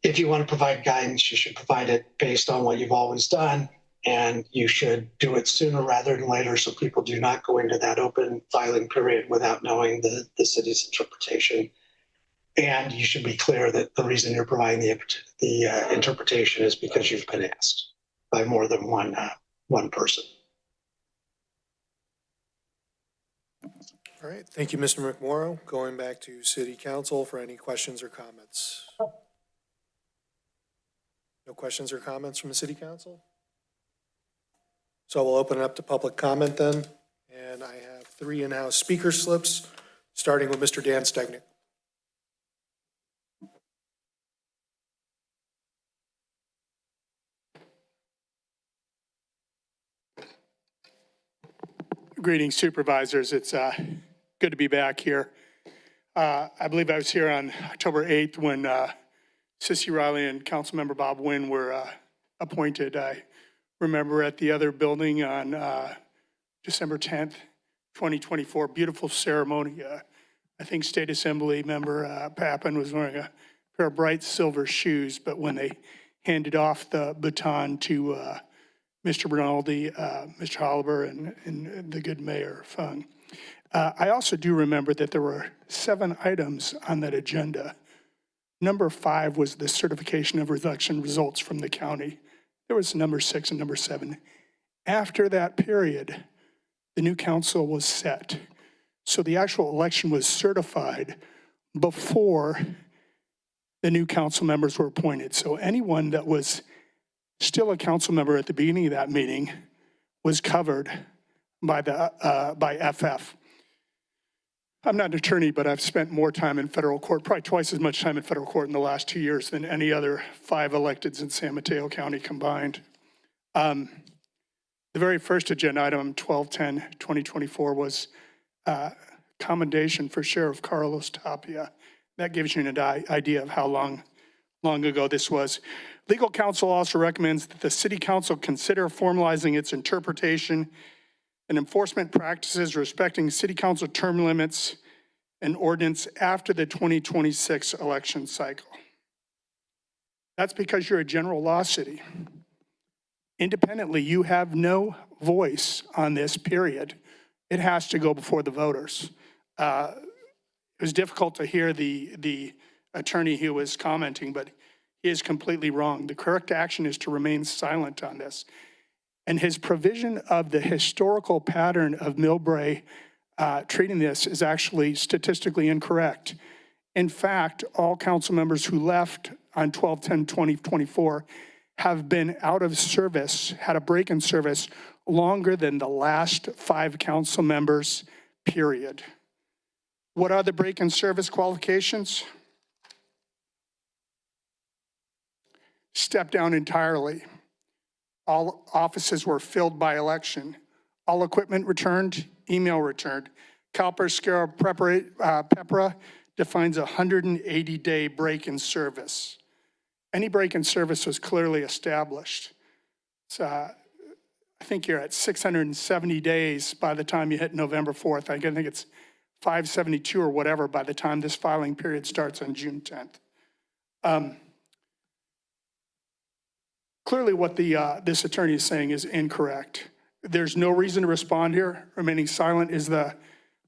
If you want to provide guidance, you should provide it based on what you've always done, and you should do it sooner rather than later so people do not go into that open filing period without knowing the city's interpretation. And you should be clear that the reason you're providing the interpretation is because you've been asked by more than one person. All right, thank you, Mr. McMorrow. Going back to City Council for any questions or comments. No questions or comments from the City Council? So we'll open it up to public comment then. And I have 3 in-house speaker slips, starting with Mr. Dan Stegnick. Greetings, supervisors. It's good to be back here. I believe I was here on October 8th when Sissy Riley and Councilmember Bob Wynn were appointed. I remember at the other building on December 10th, 2024, beautiful ceremony. I think State Assembly member Pappen was wearing a pair of bright silver shoes, but when they handed off the baton to Mr. Rinaldi, Mr. Holliber, and the good Mayor Fung. I also do remember that there were 7 items on that agenda. Number 5 was the certification of election results from the county. There was number 6 and number 7. After that period, the new council was set. So the actual election was certified before the new council members were appointed. So anyone that was still a council member at the beginning of that meeting was covered by FF. I'm not an attorney, but I've spent more time in federal court, probably twice as much time in federal court in the last 2 years than any other 5 electeds in San Mateo County combined. The very first agenda item, 12/10/2024, was commendation for Sheriff Carlos Tapia. That gives you an idea of how long ago this was. Legal counsel also recommends that the city council consider formalizing its interpretation and enforcement practices respecting city council term limits and ordinance after the 2026 election cycle. That's because you're a general law city. Independently, you have no voice on this, period. It has to go before the voters. It was difficult to hear the attorney who was commenting, but he is completely wrong. The correct action is to remain silent on this. And his provision of the historical pattern of Millbrae treating this is actually statistically incorrect. In fact, all council members who left on 12/10/2024 have been out of service, had a break in service longer than the last 5 council members, period. What are the break in service qualifications? Step down entirely. All offices were filled by election. All equipment returned, email returned. CalPERS-Pepra defines a 180-day break in service. Any break in service was clearly established. So I think you're at 670 days by the time you hit November 4th. I think it's 572 or whatever by the time this filing period starts on June 10th. Clearly what this attorney is saying is incorrect. There's no reason to respond here. Remaining silent is the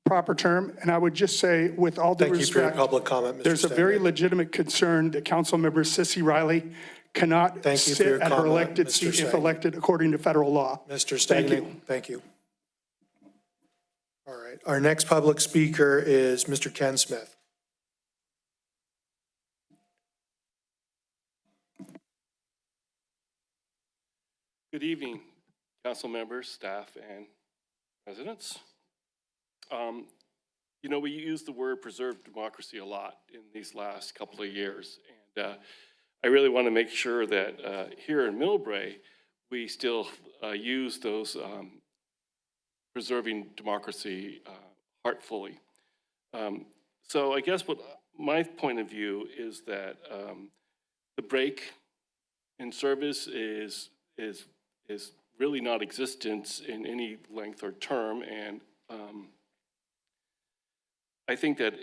proper term. And I would just say, with all due Thank you for your respect, public comment, Mr. there's a very Stegman. legitimate concern that Councilmember Sissy Riley cannot Thank you for your sit at her comment, elected Mr. seat if Stegman. elected according to federal law. Mr. Thank you. Stagnan, thank you. All right, our next public speaker is Mr. Ken Smith. Good evening, council members, staff, and residents. You know, we use the word preserve democracy a lot in these last couple of years. And I really want to make sure that here in Millbrae, we still use those preserving democracy heartfully. So I guess what my point of view is that the break in service is really not existent in any length or term, and I think that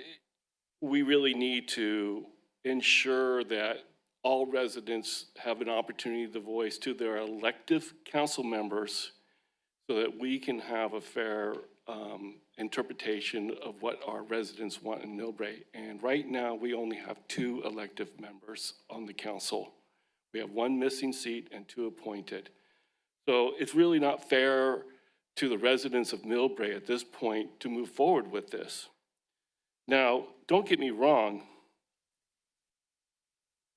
we really need to ensure that all residents have an opportunity to voice to their elective council members so that we can have a fair interpretation of what our residents want in Millbrae. And right now, we only have 2 elective members on the council. We have 1 missing seat and 2 appointed. So it's really not fair to the residents of Millbrae at this point to move forward with this. Now, don't get me wrong.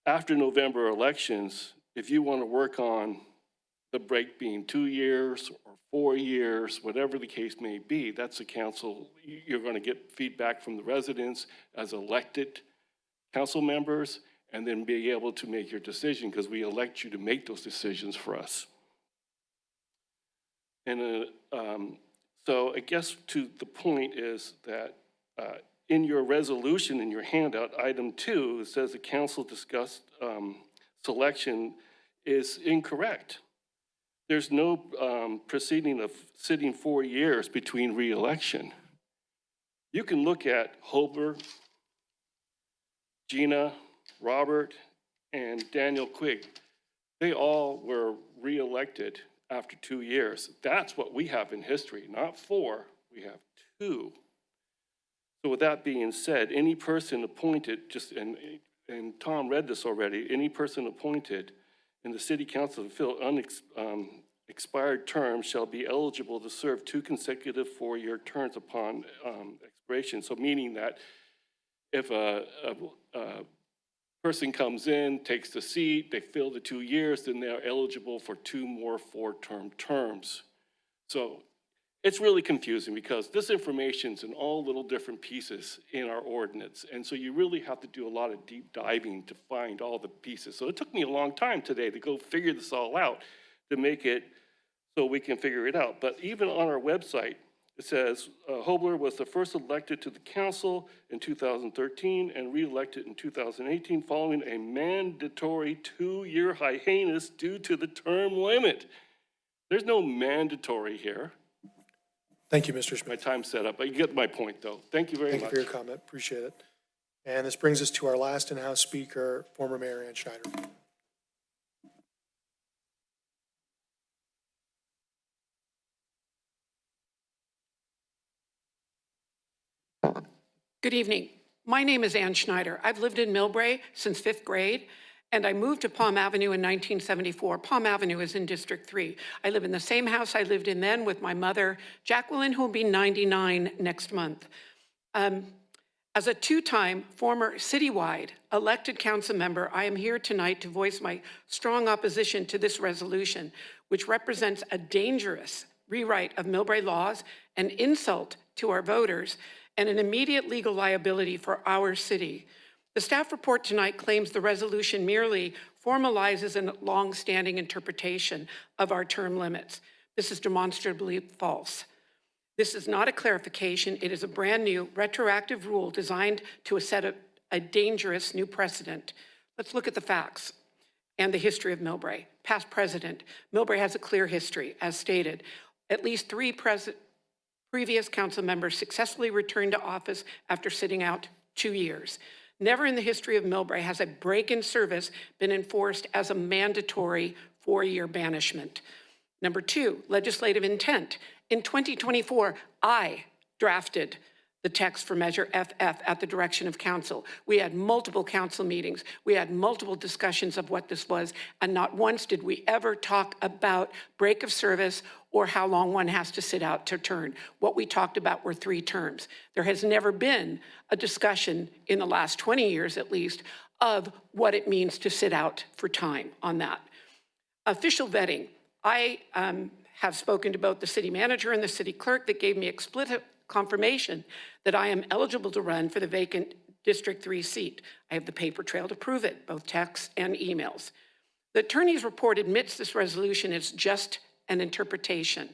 After November elections, if you want to work on the break being 2 years or 4 years, whatever the case may be, that's a council. You're going to get feedback from the residents as elected council members and then be able to make your decision because we elect you to make those decisions for us. And so I guess to the point is that in your resolution, in your handout, item 2, it says the council discussed selection is incorrect. There's no proceeding of sitting 4 years between re-election. You can look at Holber, Gina, Robert, and Daniel Quigg. They all were re-elected after 2 years. That's what we have in history, not 4, we have 2. So with that being said, any person appointed, and Tom read this already, any person appointed in the city council to fill expired terms shall be eligible to serve 2 consecutive 4-year terms upon expiration. So meaning that if a person comes in, takes the seat, they fill the 2 years, then they're eligible for 2 more 4-term terms. So it's really confusing because this information's in all little different pieces in our ordinance. And so you really have to do a lot of deep diving to find all the pieces. So it took me a long time today to go figure this all out to make it so we can figure it out. But even on our website, it says Hobler was the first elected to the council in 2013 and re-elected in 2018 following a mandatory 2-year hiatus due to the term limit. There's no mandatory here. Thank you, Mr. My Schmidt. time's set up. You get my point, though. Thank you very much. Thank you for your comment. Appreciate it. And this brings us to our last in-house speaker, former Mayor Ann Schneider. Good evening. My name is Ann Schneider. I've lived in Millbrae since 5th grade, and I moved to Palm Avenue in 1974. Palm Avenue is in District 3. I live in the same house I lived in then with my mother, Jacqueline, who will be 99 next month. As a 2-time former citywide elected council member, I am here tonight to voice my strong opposition to this resolution, which represents a dangerous rewrite of Millbrae laws, an insult to our voters, and an immediate legal liability for our city. The staff report tonight claims the resolution merely formalizes a long-standing interpretation of our term limits. This is demonstrably false. This is not a clarification. It is a brand new retroactive rule designed to set a dangerous new precedent. Let's look at the facts and the history of Millbrae. Past president, Millbrae has a clear history, as stated. At least 3 previous council members successfully returned to office after sitting out 2 years. Never in the history of Millbrae has a break in service been enforced as a mandatory 4-year banishment. Number 2, legislative intent. In 2024, I drafted the text for Measure FF at the direction of council. We had multiple council meetings. We had multiple discussions of what this was, and not once did we ever talk about break of service or how long one has to sit out to turn. What we talked about were 3 terms. There has never been a discussion in the last 20 years at least of what it means to sit out for time on that. Official vetting. I have spoken to both the city manager and the city clerk that gave me explicit confirmation that I am eligible to run for the vacant District 3 seat. I have the paper trail to prove it, both texts and emails. The attorney's report admits this resolution is just an interpretation.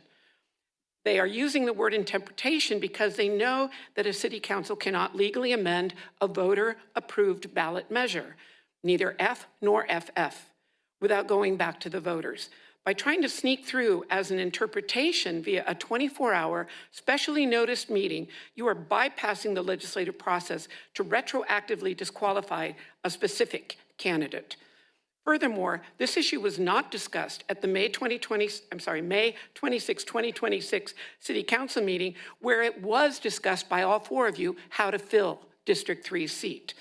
They are using the word interpretation because they know that a city council cannot legally amend a voter-approved ballot measure, neither F nor FF, without going back to the voters. By trying to sneak through as an interpretation via a 24-hour specially noticed meeting, you are bypassing the legislative process to retroactively disqualify a specific candidate. Furthermore, this issue was not discussed at the May 26, 2026 City Council meeting, where it was discussed by all 4 of you how to fill District 3's seat.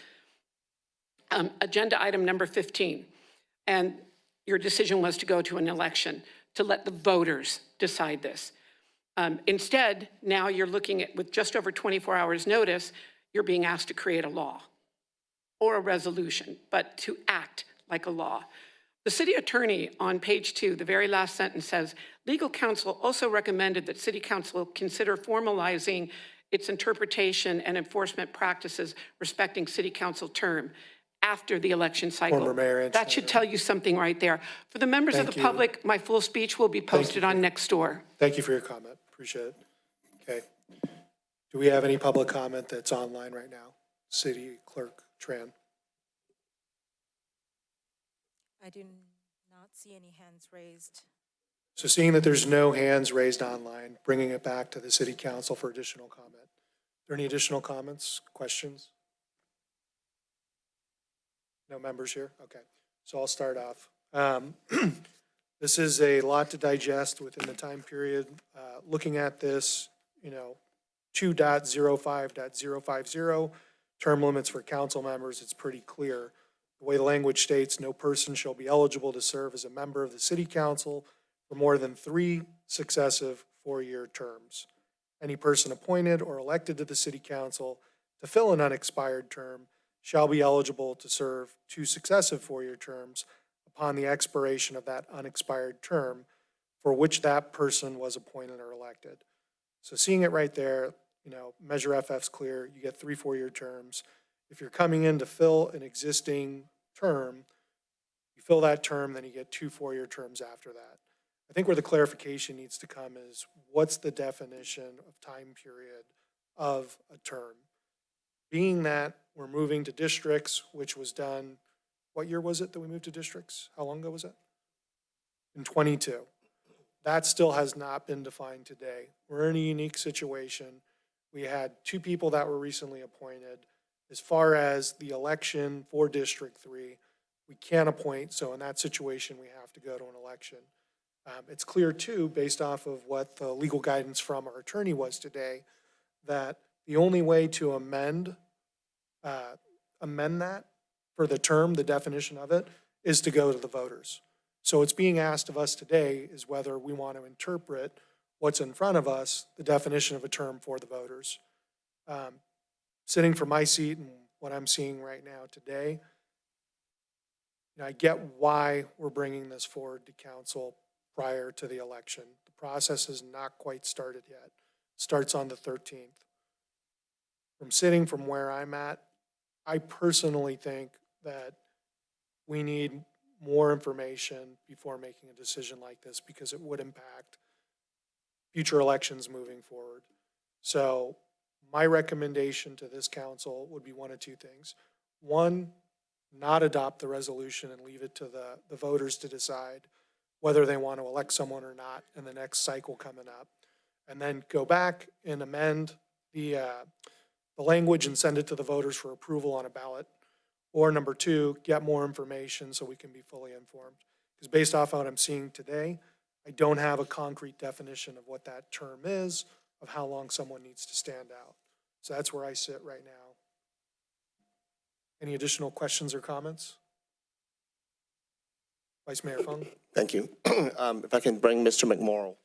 Agenda item number 15. And your decision was to go to an election to let the voters decide this. Instead, now you're looking at, with just over 24 hours notice, you're being asked to create a law or a resolution, but to act like a law. The city attorney on page 2, the very last sentence says, legal counsel also recommended that city council consider formalizing its interpretation and enforcement practices respecting city council term after the election cycle. Former Mayor Ann That should Schneider. tell you something right there. For the members of Thank the you. public, my full speech will be posted on Nextdoor. Thank you for your comment. Appreciate it. Okay. Do we have any public comment that's online right now? City Clerk Tran. I do not see any hands raised. So seeing that there's no hands raised online, bringing it back to the City Council for additional comment. Are there any additional comments, questions? No members here? Okay. So I'll start off. This is a lot to digest within the time period. Looking at this, 2.05.050, term limits for council members, it's pretty clear. The way the language states, no person shall be eligible to serve as a member of the city council for more than 3 successive 4-year terms. Any person appointed or elected to the city council to fill an unexpired term shall be eligible to serve 2 successive 4-year terms upon the expiration of that unexpired term for which that person was appointed or elected. So seeing it right there, Measure FF's clear, you get 3 4-year terms. If you're coming in to fill an existing term, you fill that term, then you get 2 4-year terms after that. I think where the clarification needs to come is what's the definition of time period of a term? Being that we're moving to districts, which was done, what year was it that we moved to districts? How long ago was it? In 22. That still has not been defined today. We're in a unique situation. We had 2 people that were recently appointed. As far as the election for District 3, we can't appoint, so in that situation, we have to go to an election. It's clear too, based off of what the legal guidance from our attorney was today, that the only way to amend that for the term, the definition of it, is to go to the voters. So what's being asked of us today is whether we want to interpret what's in front of us, the definition of a term for the voters. Sitting from my seat and what I'm seeing right now today, I get why we're bringing this forward to council prior to the election. The process has not quite started yet. It starts on the 13th. From where I'm at, I personally think that we need more information before making a decision like this because it would impact future elections moving forward. So my recommendation to this council would be one of 2 things. One, not adopt the resolution and leave it to the voters to decide whether they want to elect someone or not in the next cycle coming up. And then go back and amend the language and send it to the voters for approval on a ballot. Or number 2, get more information so we can be fully informed. Because based off what I'm seeing today, I don't have a concrete definition of what that term is, of how long someone needs to stand out. So that's where I sit right now. Any additional questions or comments? Vice Mayor Fung? Thank you. If I can bring Mr. McMorrow.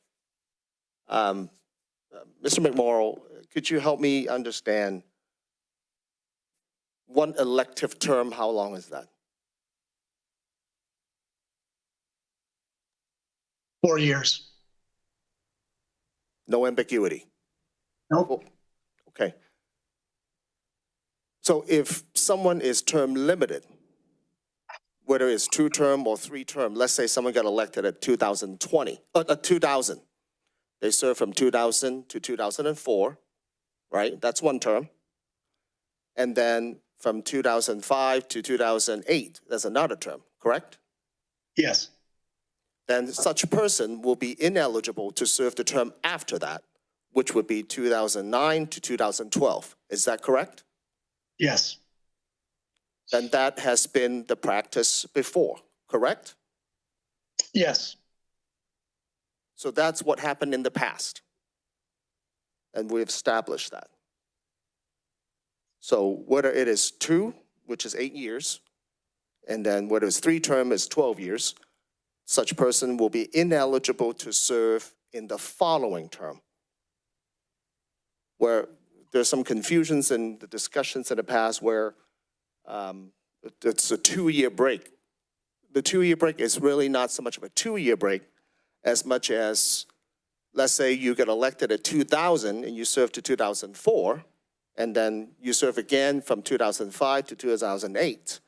Mr. McMorrow, could you help me understand one elective term, how long is that? 4 years. No ambiguity? Nope. Okay. So if someone is term limited, whether it's 2-term or 3-term, let's say someone got elected at 2000. They served from 2000 to 2004, right? That's 1 term. And then from 2005 to 2008, that's another term, correct? Yes. Then such person will be ineligible to serve the term after that, which would be 2009 to 2012. Is that correct? Yes. Then that has been the practice before, correct? Yes. So that's what happened in the past. And we've established that. So whether it is 2, which is 8 years, and then whether it's 3-term is 12 years, such person will be ineligible to serve in the following term. Where there's some confusions in the discussions in the past where it's a 2-year break. The 2-year break is really not so much of a 2-year break as much as, let's say you get elected at 2000 and you serve to 2004, and then you serve again from 2005 to 2008.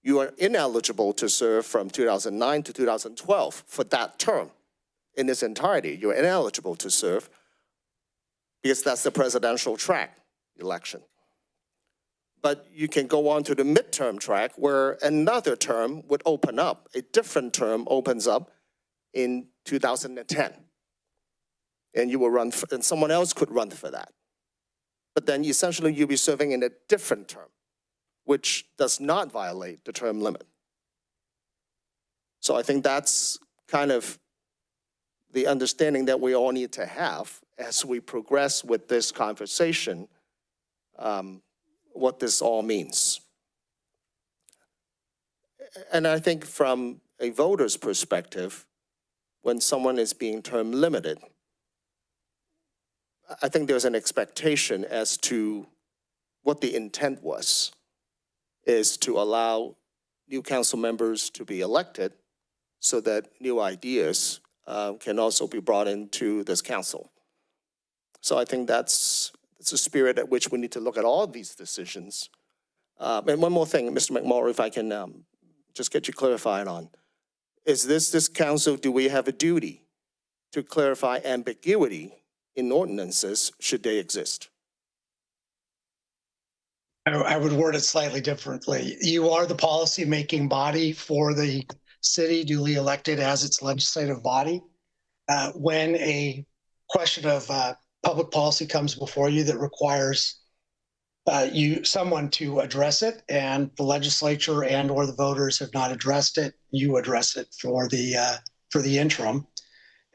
You are ineligible to serve from 2009 to 2012 for that term. In its entirety, you're ineligible to serve because that's the presidential track election. But you can go on to the midterm track where another term would open up, a different term opens up in 2010. And you will run, and someone else could run for that. But then essentially you'll be serving in a different term, which does not violate the term limit. So I think that's kind of the understanding that we all need to have as we progress with this conversation, what this all means. And I think from a voter's perspective, when someone is being term limited, I think there's an expectation as to what the intent was, is to allow new council members to be elected so that new ideas can also be brought into this council. So I think that's the spirit at which we need to look at all of these decisions. And one more thing, Mr. McMorrow, if I can just get you clarified on, is this council, do we have a duty to clarify ambiguity in ordinances should they exist? I would word it slightly differently. You are the policy-making body for the city, duly elected as its legislative body. When a question of public policy comes before you that requires someone to address it, and the legislature and or the voters have not addressed it, you address it for the interim.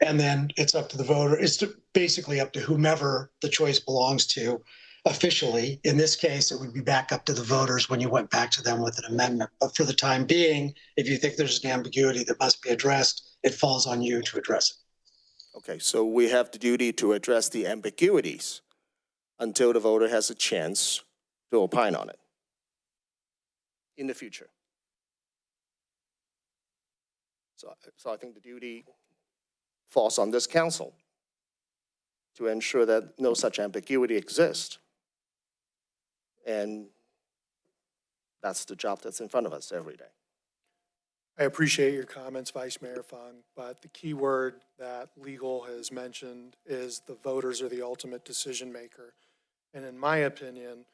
And then it's up to the voter. It's basically up to whomever the choice belongs to officially. In this case, it would be back up to the voters when you went back to them with an amendment. But for the time being, if you think there's an ambiguity that must be addressed, it falls on you to address it. Okay, so we have the duty to address the ambiguities until the voter has a chance to opine on it in the future. So I think the duty falls on this council to ensure that no such ambiguity exists. And that's the job that's in front of us every day. I appreciate your comments, Vice Mayor Fung, but the key word that legal has mentioned is the voters are the ultimate decision maker. And in my opinion,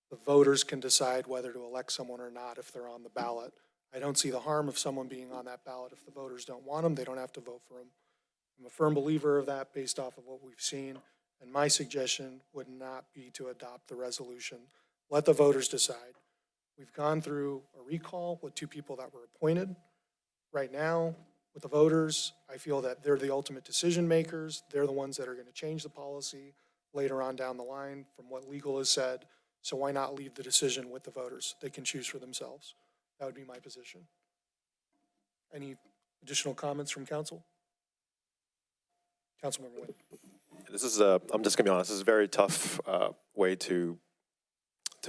the voters can decide whether to elect someone or not if they're on the ballot. I don't see the harm of someone being on that ballot. If the voters don't want them, they don't have to vote for them. I'm a firm believer of that based off of what we've seen, and my suggestion would not be to adopt the resolution. Let the voters decide. We've gone through a recall with 2 people that were appointed. Right now, with the voters, I feel that they're the ultimate decision makers. They're the ones that are going to change the policy later on down the line from what legal has said. So why not leave the decision with the voters? They can choose for themselves. That would be my position. Any additional comments from council? Councilmember Nguyen. This is I'm just gonna be honest, this is a very tough way to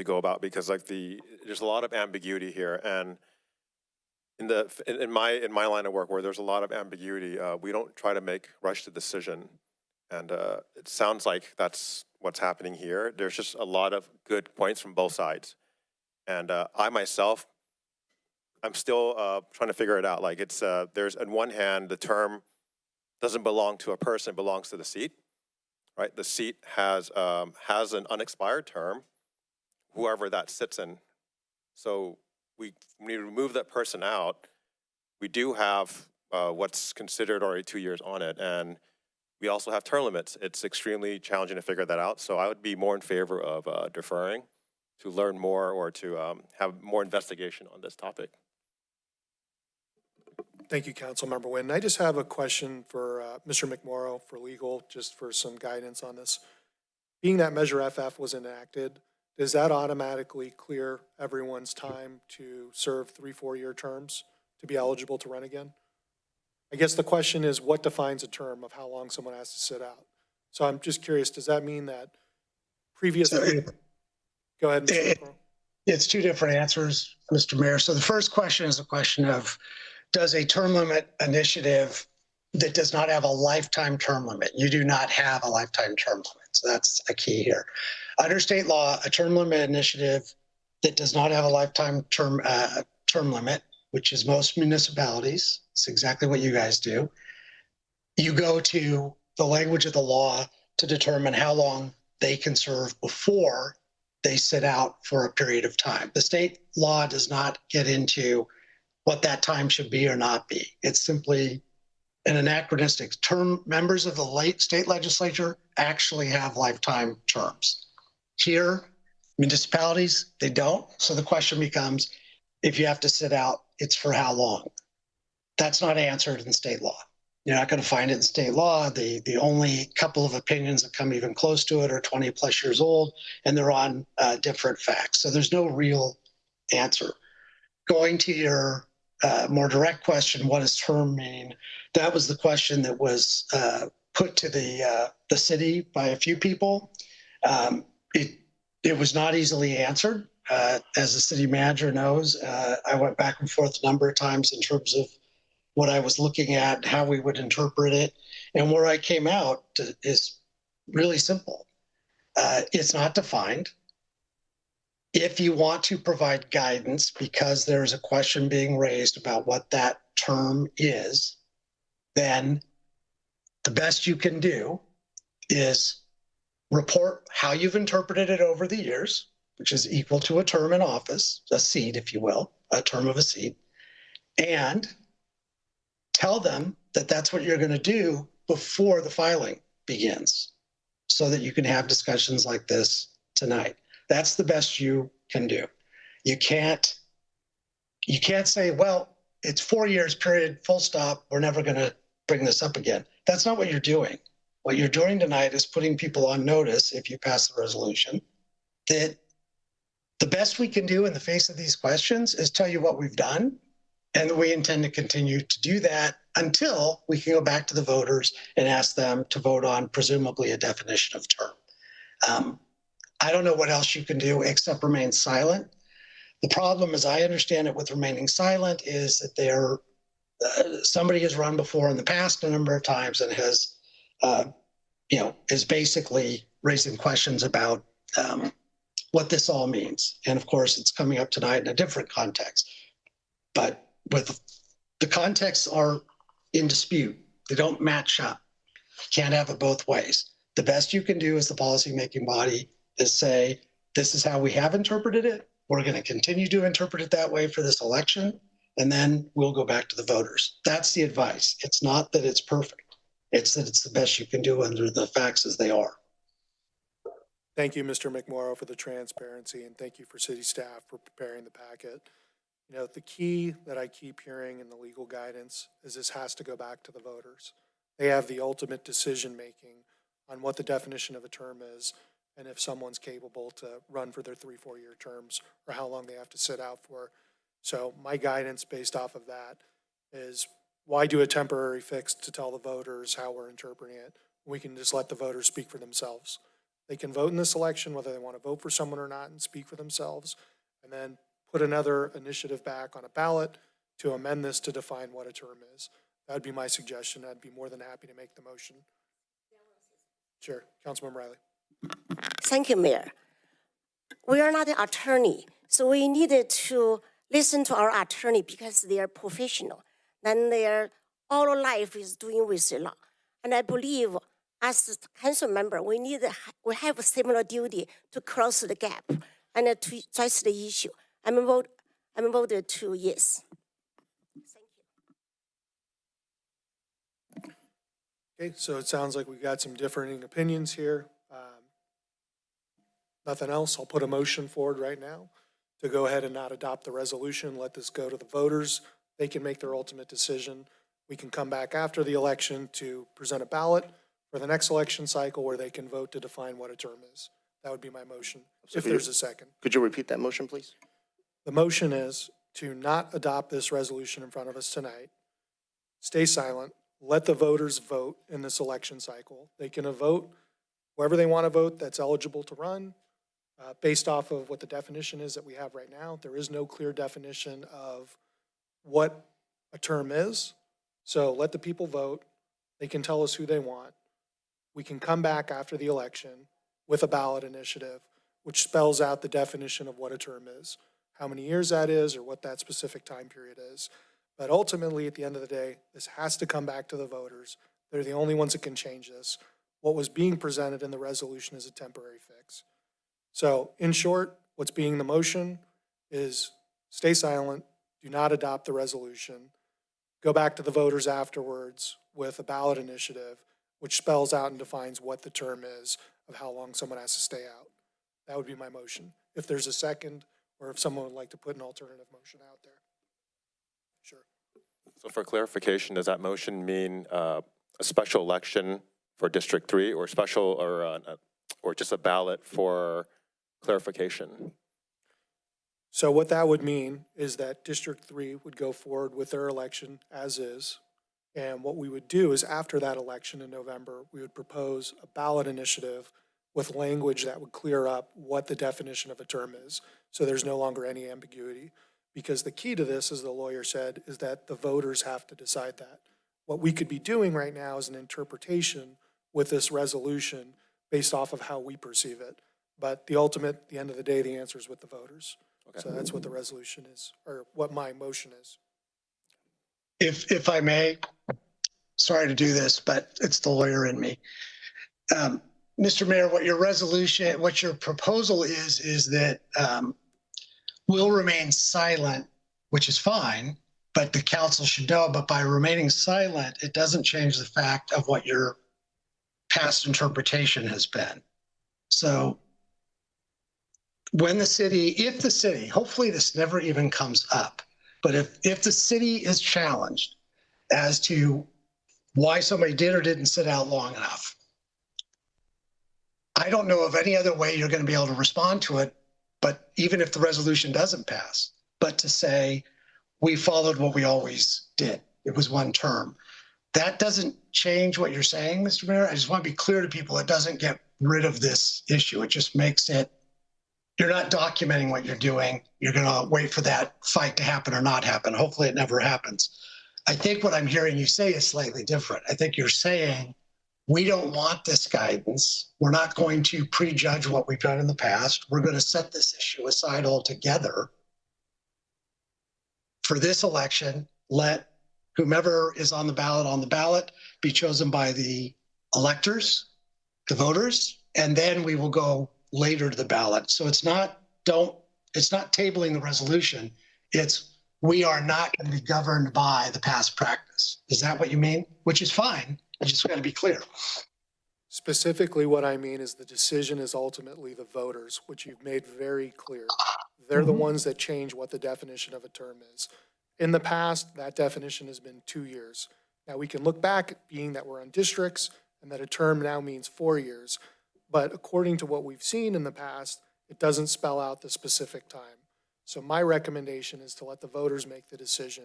go about, because like there's a lot of ambiguity here, and in my line of work where there's a lot of ambiguity, we don't try to rush the decision, and it sounds like that's what's happening here. There's just a lot of good points from both sides, and I myself, I'm still trying to figure it out. Like there's on one hand, the term doesn't belong to a person, it belongs to the seat, right? The seat has an unexpired term, whoever that sits in. So when we remove that person out, we do have what's considered already 2 years on it, and we also have term limits. It's extremely challenging to figure that out, so I would be more in favor of deferring to learn more or to have more investigation on this topic. Thank you, Councilmember Nguyen. I just have a question for Mr. McMorrow for legal, just for some guidance on this. Being that Measure FF was enacted, does that automatically clear everyone's time to serve 3 4-year terms to be eligible to run again? I guess the question is, what defines a term of how long someone has to sit out? So I'm just curious, does that mean that previously? Go ahead, Mr. McMorrow. It's 2 different answers, Mr. Mayor. So the first question is a question of, does a term limit initiative that does not have a lifetime term limit, you do not have a lifetime term limit. So that's a key here. Under state law, a term limit initiative that does not have a lifetime term limit, which is most municipalities, it's exactly what you guys do. You go to the language of the law to determine how long they can serve before they sit out for a period of time. The state law does not get into what that time should be or not be. It's simply an anachronistic term. Members of the state legislature actually have lifetime terms. Here, municipalities, they don't. So the question becomes, if you have to sit out, it's for how long? That's not answered in state law. You're not going to find it in state law. The only couple of opinions that come even close to it are 20 plus years old, and they're on different facts. So there's no real answer. Going to your more direct question, what does term mean? That was the question that was put to the city by a few people. It was not easily answered. As the city manager knows, I went back and forth a number of times in terms of what I was looking at, how we would interpret it. And where I came out is really simple. It's not defined. If you want to provide guidance because there's a question being raised about what that term is, then the best you can do is report how you've interpreted it over the years, which is equal to a term in office, a seat, if you will, a term of a seat, and tell them that that's what you're going to do before the filing begins so that you can have discussions like this tonight. That's the best you can do. You can't say, well, it's 4 years period, full stop. We're never going to bring this up again. That's not what you're doing. What you're doing tonight is putting people on notice, if you pass the resolution, that the best we can do in the face of these questions is tell you what we've done. And we intend to continue to do that until we can go back to the voters and ask them to vote on presumably a definition of term. I don't know what else you can do except remain silent. The problem, as I understand it, with remaining silent is that somebody has run before in the past a number of times and has, is basically raising questions about what this all means. And of course, it's coming up tonight in a different context. But with the contexts are in dispute, they don't match up. Can't have it both ways. The best you can do as the policymaking body is say, this is how we have interpreted it. We're going to continue to interpret it that way for this election, and then we'll go back to the voters. That's the advice. It's not that it's perfect. It's that it's the best you can do under the facts as they are. Thank you, Mr. McMorrow, for the transparency, and thank you for city staff for preparing the packet. You know, the key that I keep hearing in the legal guidance is this has to go back to the voters. They have the ultimate decision-making on what the definition of a term is and if someone's capable to run for their 3-4 year terms or how long they have to sit out for. So my guidance based off of that is why do a temporary fix to tell the voters how we're interpreting it? We can just let the voters speak for themselves. They can vote in this election whether they want to vote for someone or not and speak for themselves, and then put another initiative back on a ballot to amend this to define what a term is. That would be my suggestion. I'd be more than happy to make the motion. Sure, Councilmember Riley. Thank you, Mayor. We are not an attorney, so we needed to listen to our attorney because they are professional. Then their all life is doing with the law. And I believe as a council member, we have a similar duty to close the gap and to address the issue. I'm voted to yes. Thank you. Okay, so it sounds like we've got some differing opinions here. Nothing else, I'll put a motion forward right now to go ahead and not adopt the resolution, let this go to the voters. They can make their ultimate decision. We can come back after the election to present a ballot for the next election cycle where they can vote to define what a term is. That would be my motion, if there's a second. Could you repeat that motion, please? The motion is to not adopt this resolution in front of us tonight. Stay silent, let the voters vote in this election cycle. They can vote whoever they want to vote that's eligible to run. Based off of what the definition is that we have right now, there is no clear definition of what a term is. So let the people vote. They can tell us who they want. We can come back after the election with a ballot initiative, which spells out the definition of what a term is, how many years that is, or what that specific time period is. But ultimately, at the end of the day, this has to come back to the voters. They're the only ones that can change this. What was being presented in the resolution is a temporary fix. So in short, what's being the motion is stay silent, do not adopt the resolution, go back to the voters afterwards with a ballot initiative, which spells out and defines what the term is of how long someone has to stay out. That would be my motion. If there's a second, or if someone would like to put an alternative motion out there. Sure. So for clarification, does that motion mean a special election for District 3 or special or just a ballot for clarification? So what that would mean is that District 3 would go forward with their election as is. And what we would do is after that election in November, we would propose a ballot initiative with language that would clear up what the definition of a term is. So there's no longer any ambiguity. Because the key to this, as the lawyer said, is that the voters have to decide that. What we could be doing right now is an interpretation with this resolution based off of how we perceive it. But the end of the day, the answer is with the voters. Okay. So that's what the resolution is, or what my motion is. If I may, sorry to do this, but it's the lawyer in me. Mr. Mayor, what your proposal is that we'll remain silent, which is fine, but the council should know, but by remaining silent, it doesn't change the fact of what your past interpretation has been. So if the city, hopefully this never even comes up, but if the city is challenged as to why somebody did or didn't sit out long enough, I don't know of any other way you're going to be able to respond to it, but even if the resolution doesn't pass, but to say, we followed what we always did. It was one term. That doesn't change what you're saying, Mr. Mayor. I just want to be clear to people, it doesn't get rid of this issue. It just makes it, you're not documenting what you're doing. You're going to wait for that fight to happen or not happen. Hopefully it never happens. I think what I'm hearing you say is slightly different. I think you're saying, we don't want this guidance. We're not going to prejudge what we've done in the past. We're going to set this issue aside altogether. For this election, let whomever is on the ballot be chosen by the electors, the voters, and then we will go later to the ballot. So it's not tabling the resolution. It's we are not going to be governed by the past practice. Is that what you mean? Which is fine. I just got to be clear. Specifically, what I mean is the decision is ultimately the voters, which you've made very clear. They're the ones that change what the definition of a term is. In the past, that definition has been 2 years. Now, we can look back, being that we're on districts, and that a term now means 4 years. But according to what we've seen in the past, it doesn't spell out the specific time. So my recommendation is to let the voters make the decision,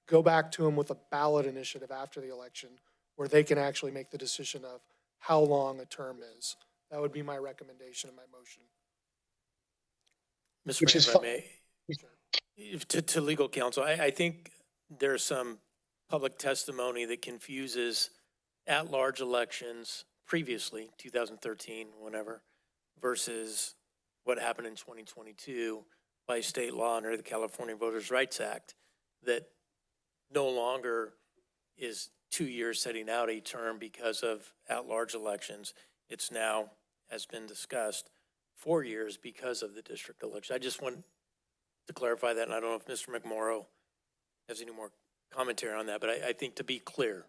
go back to them with a ballot initiative after the election, where they can actually make the decision of how long a term is. That would be my recommendation in my motion. Mr. Which Mayor, is if I may, to legal counsel, I think there's some public testimony that confuses at-large elections previously, 2013, whenever, versus what happened in 2022 by state law under the California Voters' Rights Act, that no longer is 2 years setting out a term because of at-large elections. It's now, has been discussed, 4 years because of the district election. I just want to clarify that, and I don't know if Mr. McMorrow has any more commentary on that, but I think to be clear,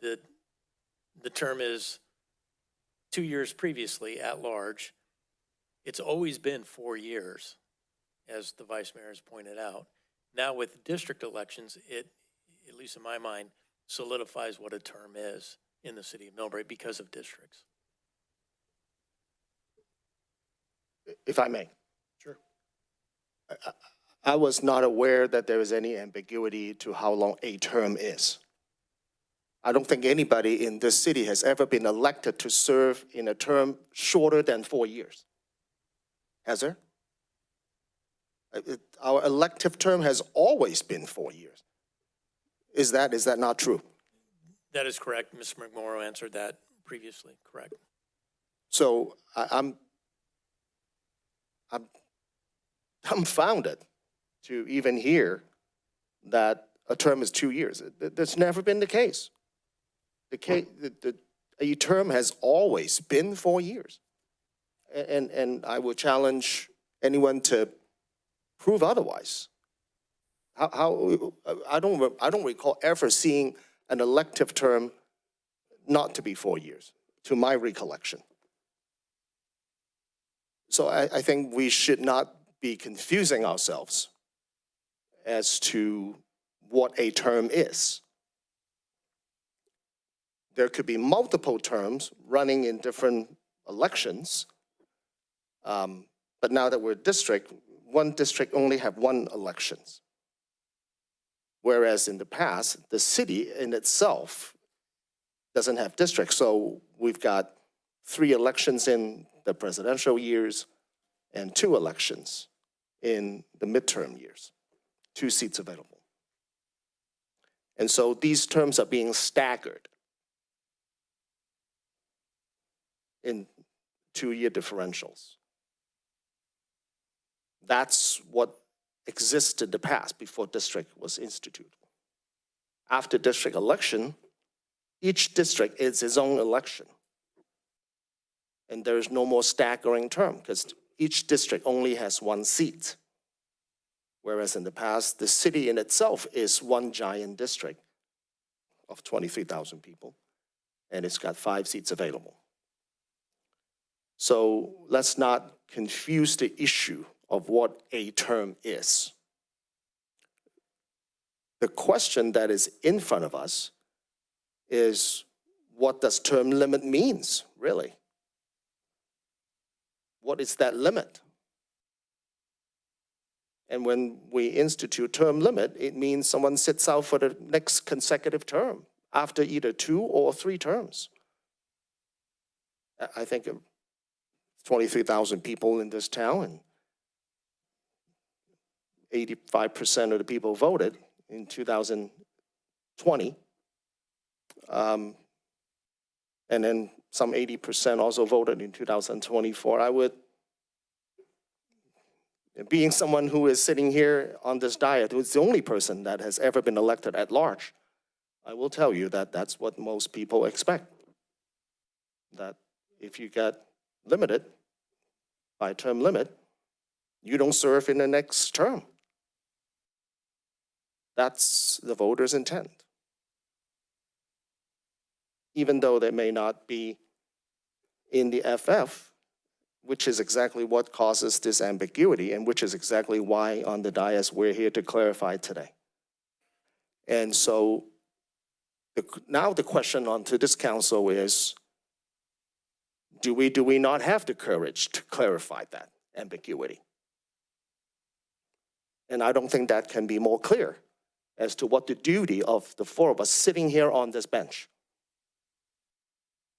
the term is 2 years previously at large. It's always been 4 years, as the vice mayor has pointed out. Now with district elections, it, at least in my mind, solidifies what a term is in the city of Millbrae because of districts. If I may. Sure. I was not aware that there is any ambiguity to how long a term is. I don't think anybody in this city has ever been elected to serve in a term shorter than 4 years. Has there? Our elective term has always been 4 years. Is that not true? That is correct. Mr. McMorrow answered that previously, correct. So I'm dumbfounded to even hear that a term is 2 years. That's never been the case. A term has always been 4 years. And I will challenge anyone to prove otherwise. I don't recall ever seeing an elective term not to be 4 years, to my recollection. So I think we should not be confusing ourselves as to what a term is. There could be multiple terms running in different elections. But now that we're a district, one district only have one elections. Whereas in the past, the city in itself doesn't have districts. So we've got 3 elections in the presidential years and 2 elections in the midterm years, 2 seats available. And so these terms are being staggered in 2-year differentials. That's what existed in the past before district was instituted. After district election, each district is its own election. And there is no more staggering term because each district only has 1 seat. Whereas in the past, the city in itself is one giant district of 23,000 people, and it's got 5 seats available. So let's not confuse the issue of what a term is. The question that is in front of us is, what does term limit means, really? What is that limit? And when we institute term limit, it means someone sits out for the next consecutive term after either 2 or 3 terms. I think 23,000 people in this town, and 85% of the people voted in 2020. And then some 80% also voted in 2024. I would, being someone who is sitting here on this diet, who's the only person that has ever been elected at large, I will tell you that that's what most people expect. That if you get limited by term limit, you don't serve in the next term. That's the voters' intent. Even though they may not be in the FF, which is exactly what causes this ambiguity and which is exactly why on the dais we're here to clarify today. And so now the question onto this council is, do we not have the courage to clarify that ambiguity? And I don't think that can be more clear as to what the duty of the 4 of us sitting here on this bench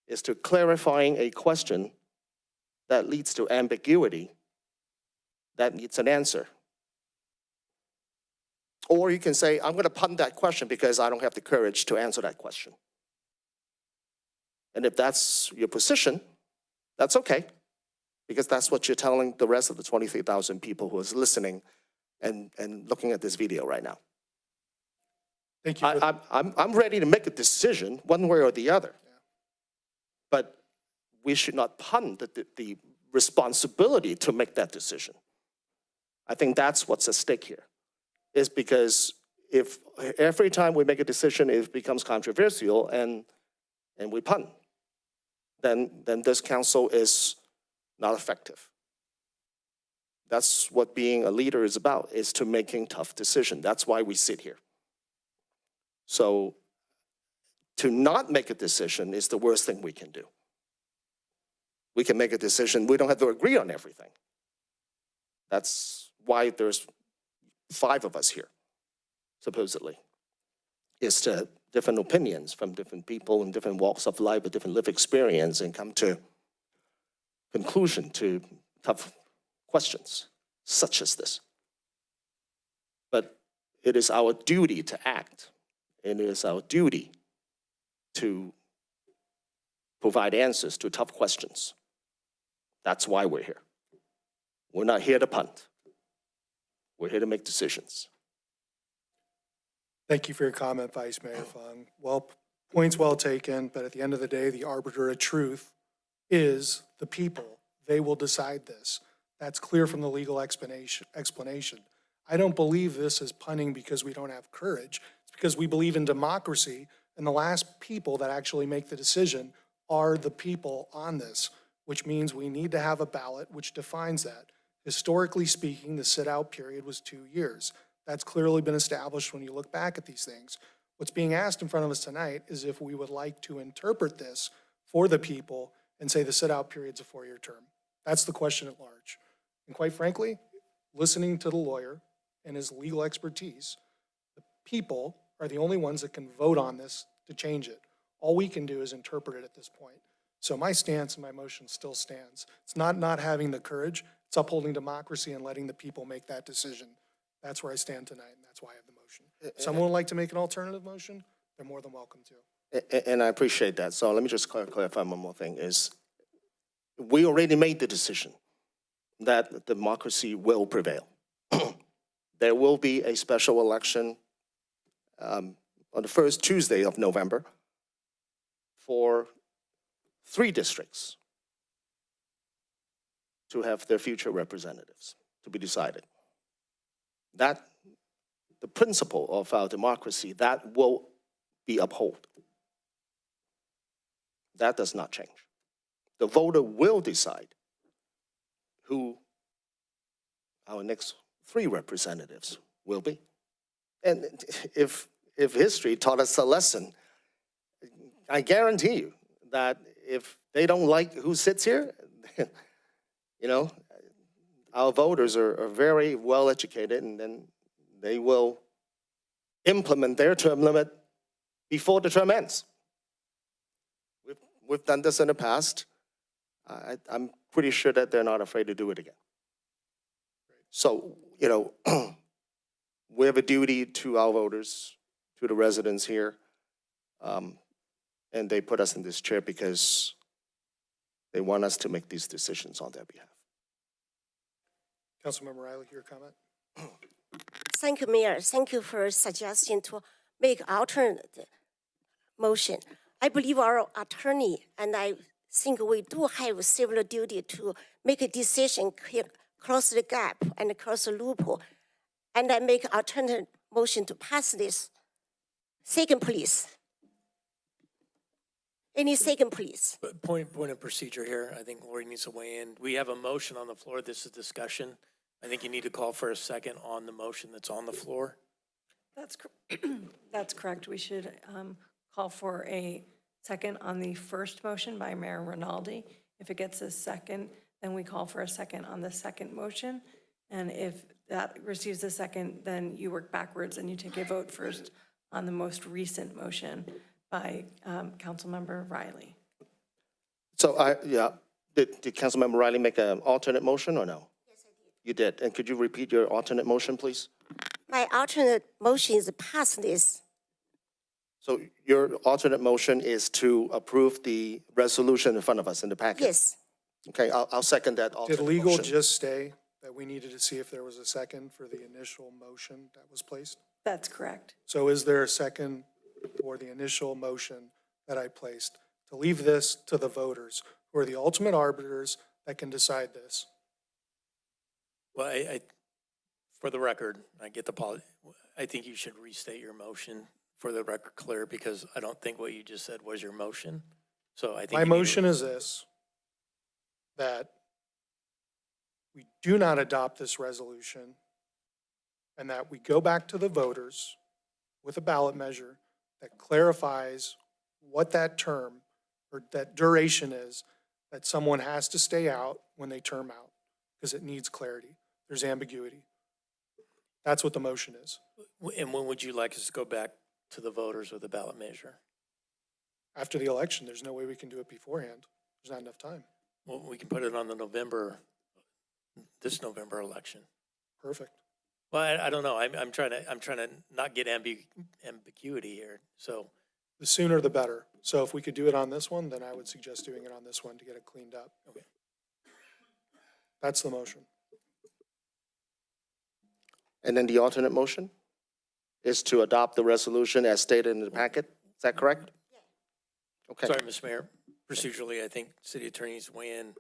is, to clarifying a question that leads to ambiguity that needs an answer. Or you can say, I'm going to punt that question because I don't have the courage to answer that question. And if that's your position, that's okay, because that's what you're telling the rest of the 23,000 people who is listening and looking at this video right now. Thank you. I'm ready to make a decision one way or the other. But we should not punt the responsibility to make that decision. I think that's what's at stake here, is because if every time we make a decision it becomes controversial and we punt, then this council is not effective. That's what being a leader is about, is to making tough decisions. That's why we sit here. So to not make a decision is the worst thing we can do. We can make a decision. We don't have to agree on everything. That's why there's 5 of us here, supposedly, is to different opinions from different people in different walks of life, with different life experience, and come to conclusion to tough questions such as this. But it is our duty to act, and it is our duty to provide answers to tough questions. That's why we're here. We're not here to punt. We're here to make decisions. Thank you for your comment, Vice Mayor Fung. Well, points well taken, but at the end of the day, the arbiter of truth is the people. They will decide this. That's clear from the legal explanation. I don't believe this is punting because we don't have courage. It's because we believe in democracy, and the last people that actually make the decision are the people on this, which means we need to have a ballot which defines that. Historically speaking, the sit-out period was 2 years. That's clearly been established when you look back at these things. What's being asked in front of us tonight is if we would like to interpret this for the people and say the sit-out period's a 4-year term. That's the question at large. And quite frankly, listening to the lawyer and his legal expertise, the people are the only ones that can vote on this to change it. All we can do is interpret it at this point. So my stance and my motion still stands. It's not having the courage, it's upholding democracy and letting the people make that decision. That's where I stand tonight, and that's why I have the motion. If someone would like to make an alternative motion, they're more than welcome to. And I appreciate that. So let me just clarify one more thing is, we already made the decision that democracy will prevail. There will be a special election on the first Tuesday of November for 3 districts to have their future representatives to be decided. That, the principle of our democracy, that will be upheld. That does not change. The voter will decide who our next 3 representatives will be. And if history taught us a lesson, I guarantee you that if they don't like who sits here, you know, our voters are very well educated, and then they will implement their term limit before the term ends. We've done this in the past. I'm pretty sure that they're not afraid to do it again. So, you know, we have a duty to our voters, to the residents here, and they put us in this chair because they want us to make these decisions on their behalf. Councilmember Riley, your comment? Thank you, Mayor. Thank you for suggesting to make alternate motion. I believe our attorney, and I think we do have a civil duty to make a decision, close the gap and close the loophole. And I make alternate motion to pass this. Second, please. Any second, please. But point of procedure here, I think Lori needs to weigh in. We have a motion on the floor, this is discussion. I think you need to call for a second on the motion that's on the floor. That's correct. We should call for a second on the first motion by Mayor Rinaldi. If it gets a second, then we call for a second on the second motion. And if that receives a second, then you work backwards and you take a vote first on the most recent motion by Councilmember Riley. So did Councilmember Riley make an alternate motion or no? Yes, I did. You did, and could you repeat your alternate motion, please? My alternate motion is pass this. So your alternate motion is to approve the resolution in front of us in the packet? Yes. Okay, I'll second that Did alternate legal motion. just say that we needed to see if there was a second for the initial motion that was placed? That's correct. So is there a second for the initial motion that I placed to leave this to the voters, who are the ultimate arbiters that can decide this? Well, I for the record, I get the I think you should restate your motion for the record clear, because I don't think what you just said was your motion. So I think My motion is this, that we do not adopt this resolution and that we go back to the voters with a ballot measure that clarifies what that term or that duration is that someone has to stay out when they term out, because it needs clarity. There's ambiguity. That's what the motion is. And when would you like us to go back to the voters with a ballot measure? After the election, there's no way we can do it beforehand. There's not enough time. Well, we can put it on the this November election. Perfect. Well, I don't know. I'm trying to not get ambiguity here. So The sooner the better. So if we could do it on this one, then I would suggest doing it on this one to get it cleaned up. Okay. That's the motion. And then the alternate motion is to adopt the resolution as stated in the packet? Is that correct? Okay. sorry, Mr. Mayor. Procedurally, I think city attorneys weigh in.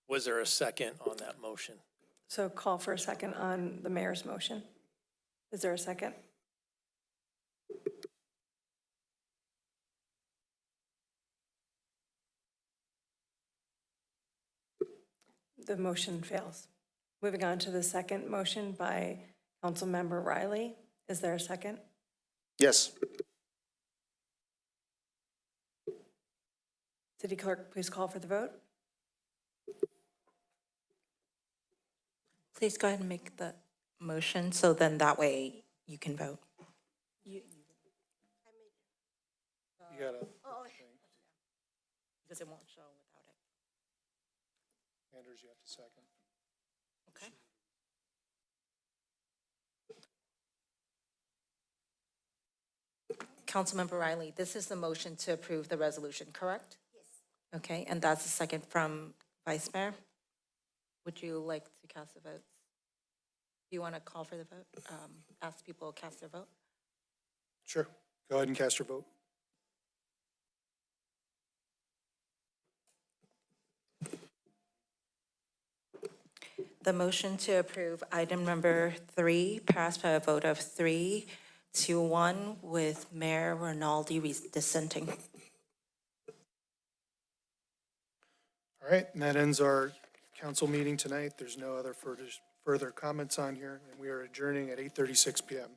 Was there a second on that motion? So call for a second on the mayor's motion. Is there a second? The motion fails. Moving on to the second motion by Councilmember Riley, is there a second? Yes. City Clerk, please call for the vote. Please go ahead and make the motion, so then that way you can vote. You gotta, Because it won't show without it. Anders, you have to second. Okay. Councilmember Riley, this is the motion to approve the resolution, correct? Yes. Okay, and that's the second from Vice Mayor. Would you like to cast the votes? Do you want to call for the vote? Ask people to cast their vote? Sure. Go ahead and cast your vote. The motion to approve item number 3 passed by a vote of 3-1 with Mayor Rinaldi dissenting. All right, and that ends our council meeting tonight. There's no other further comments on here, and we are adjourning at 8:36 PM.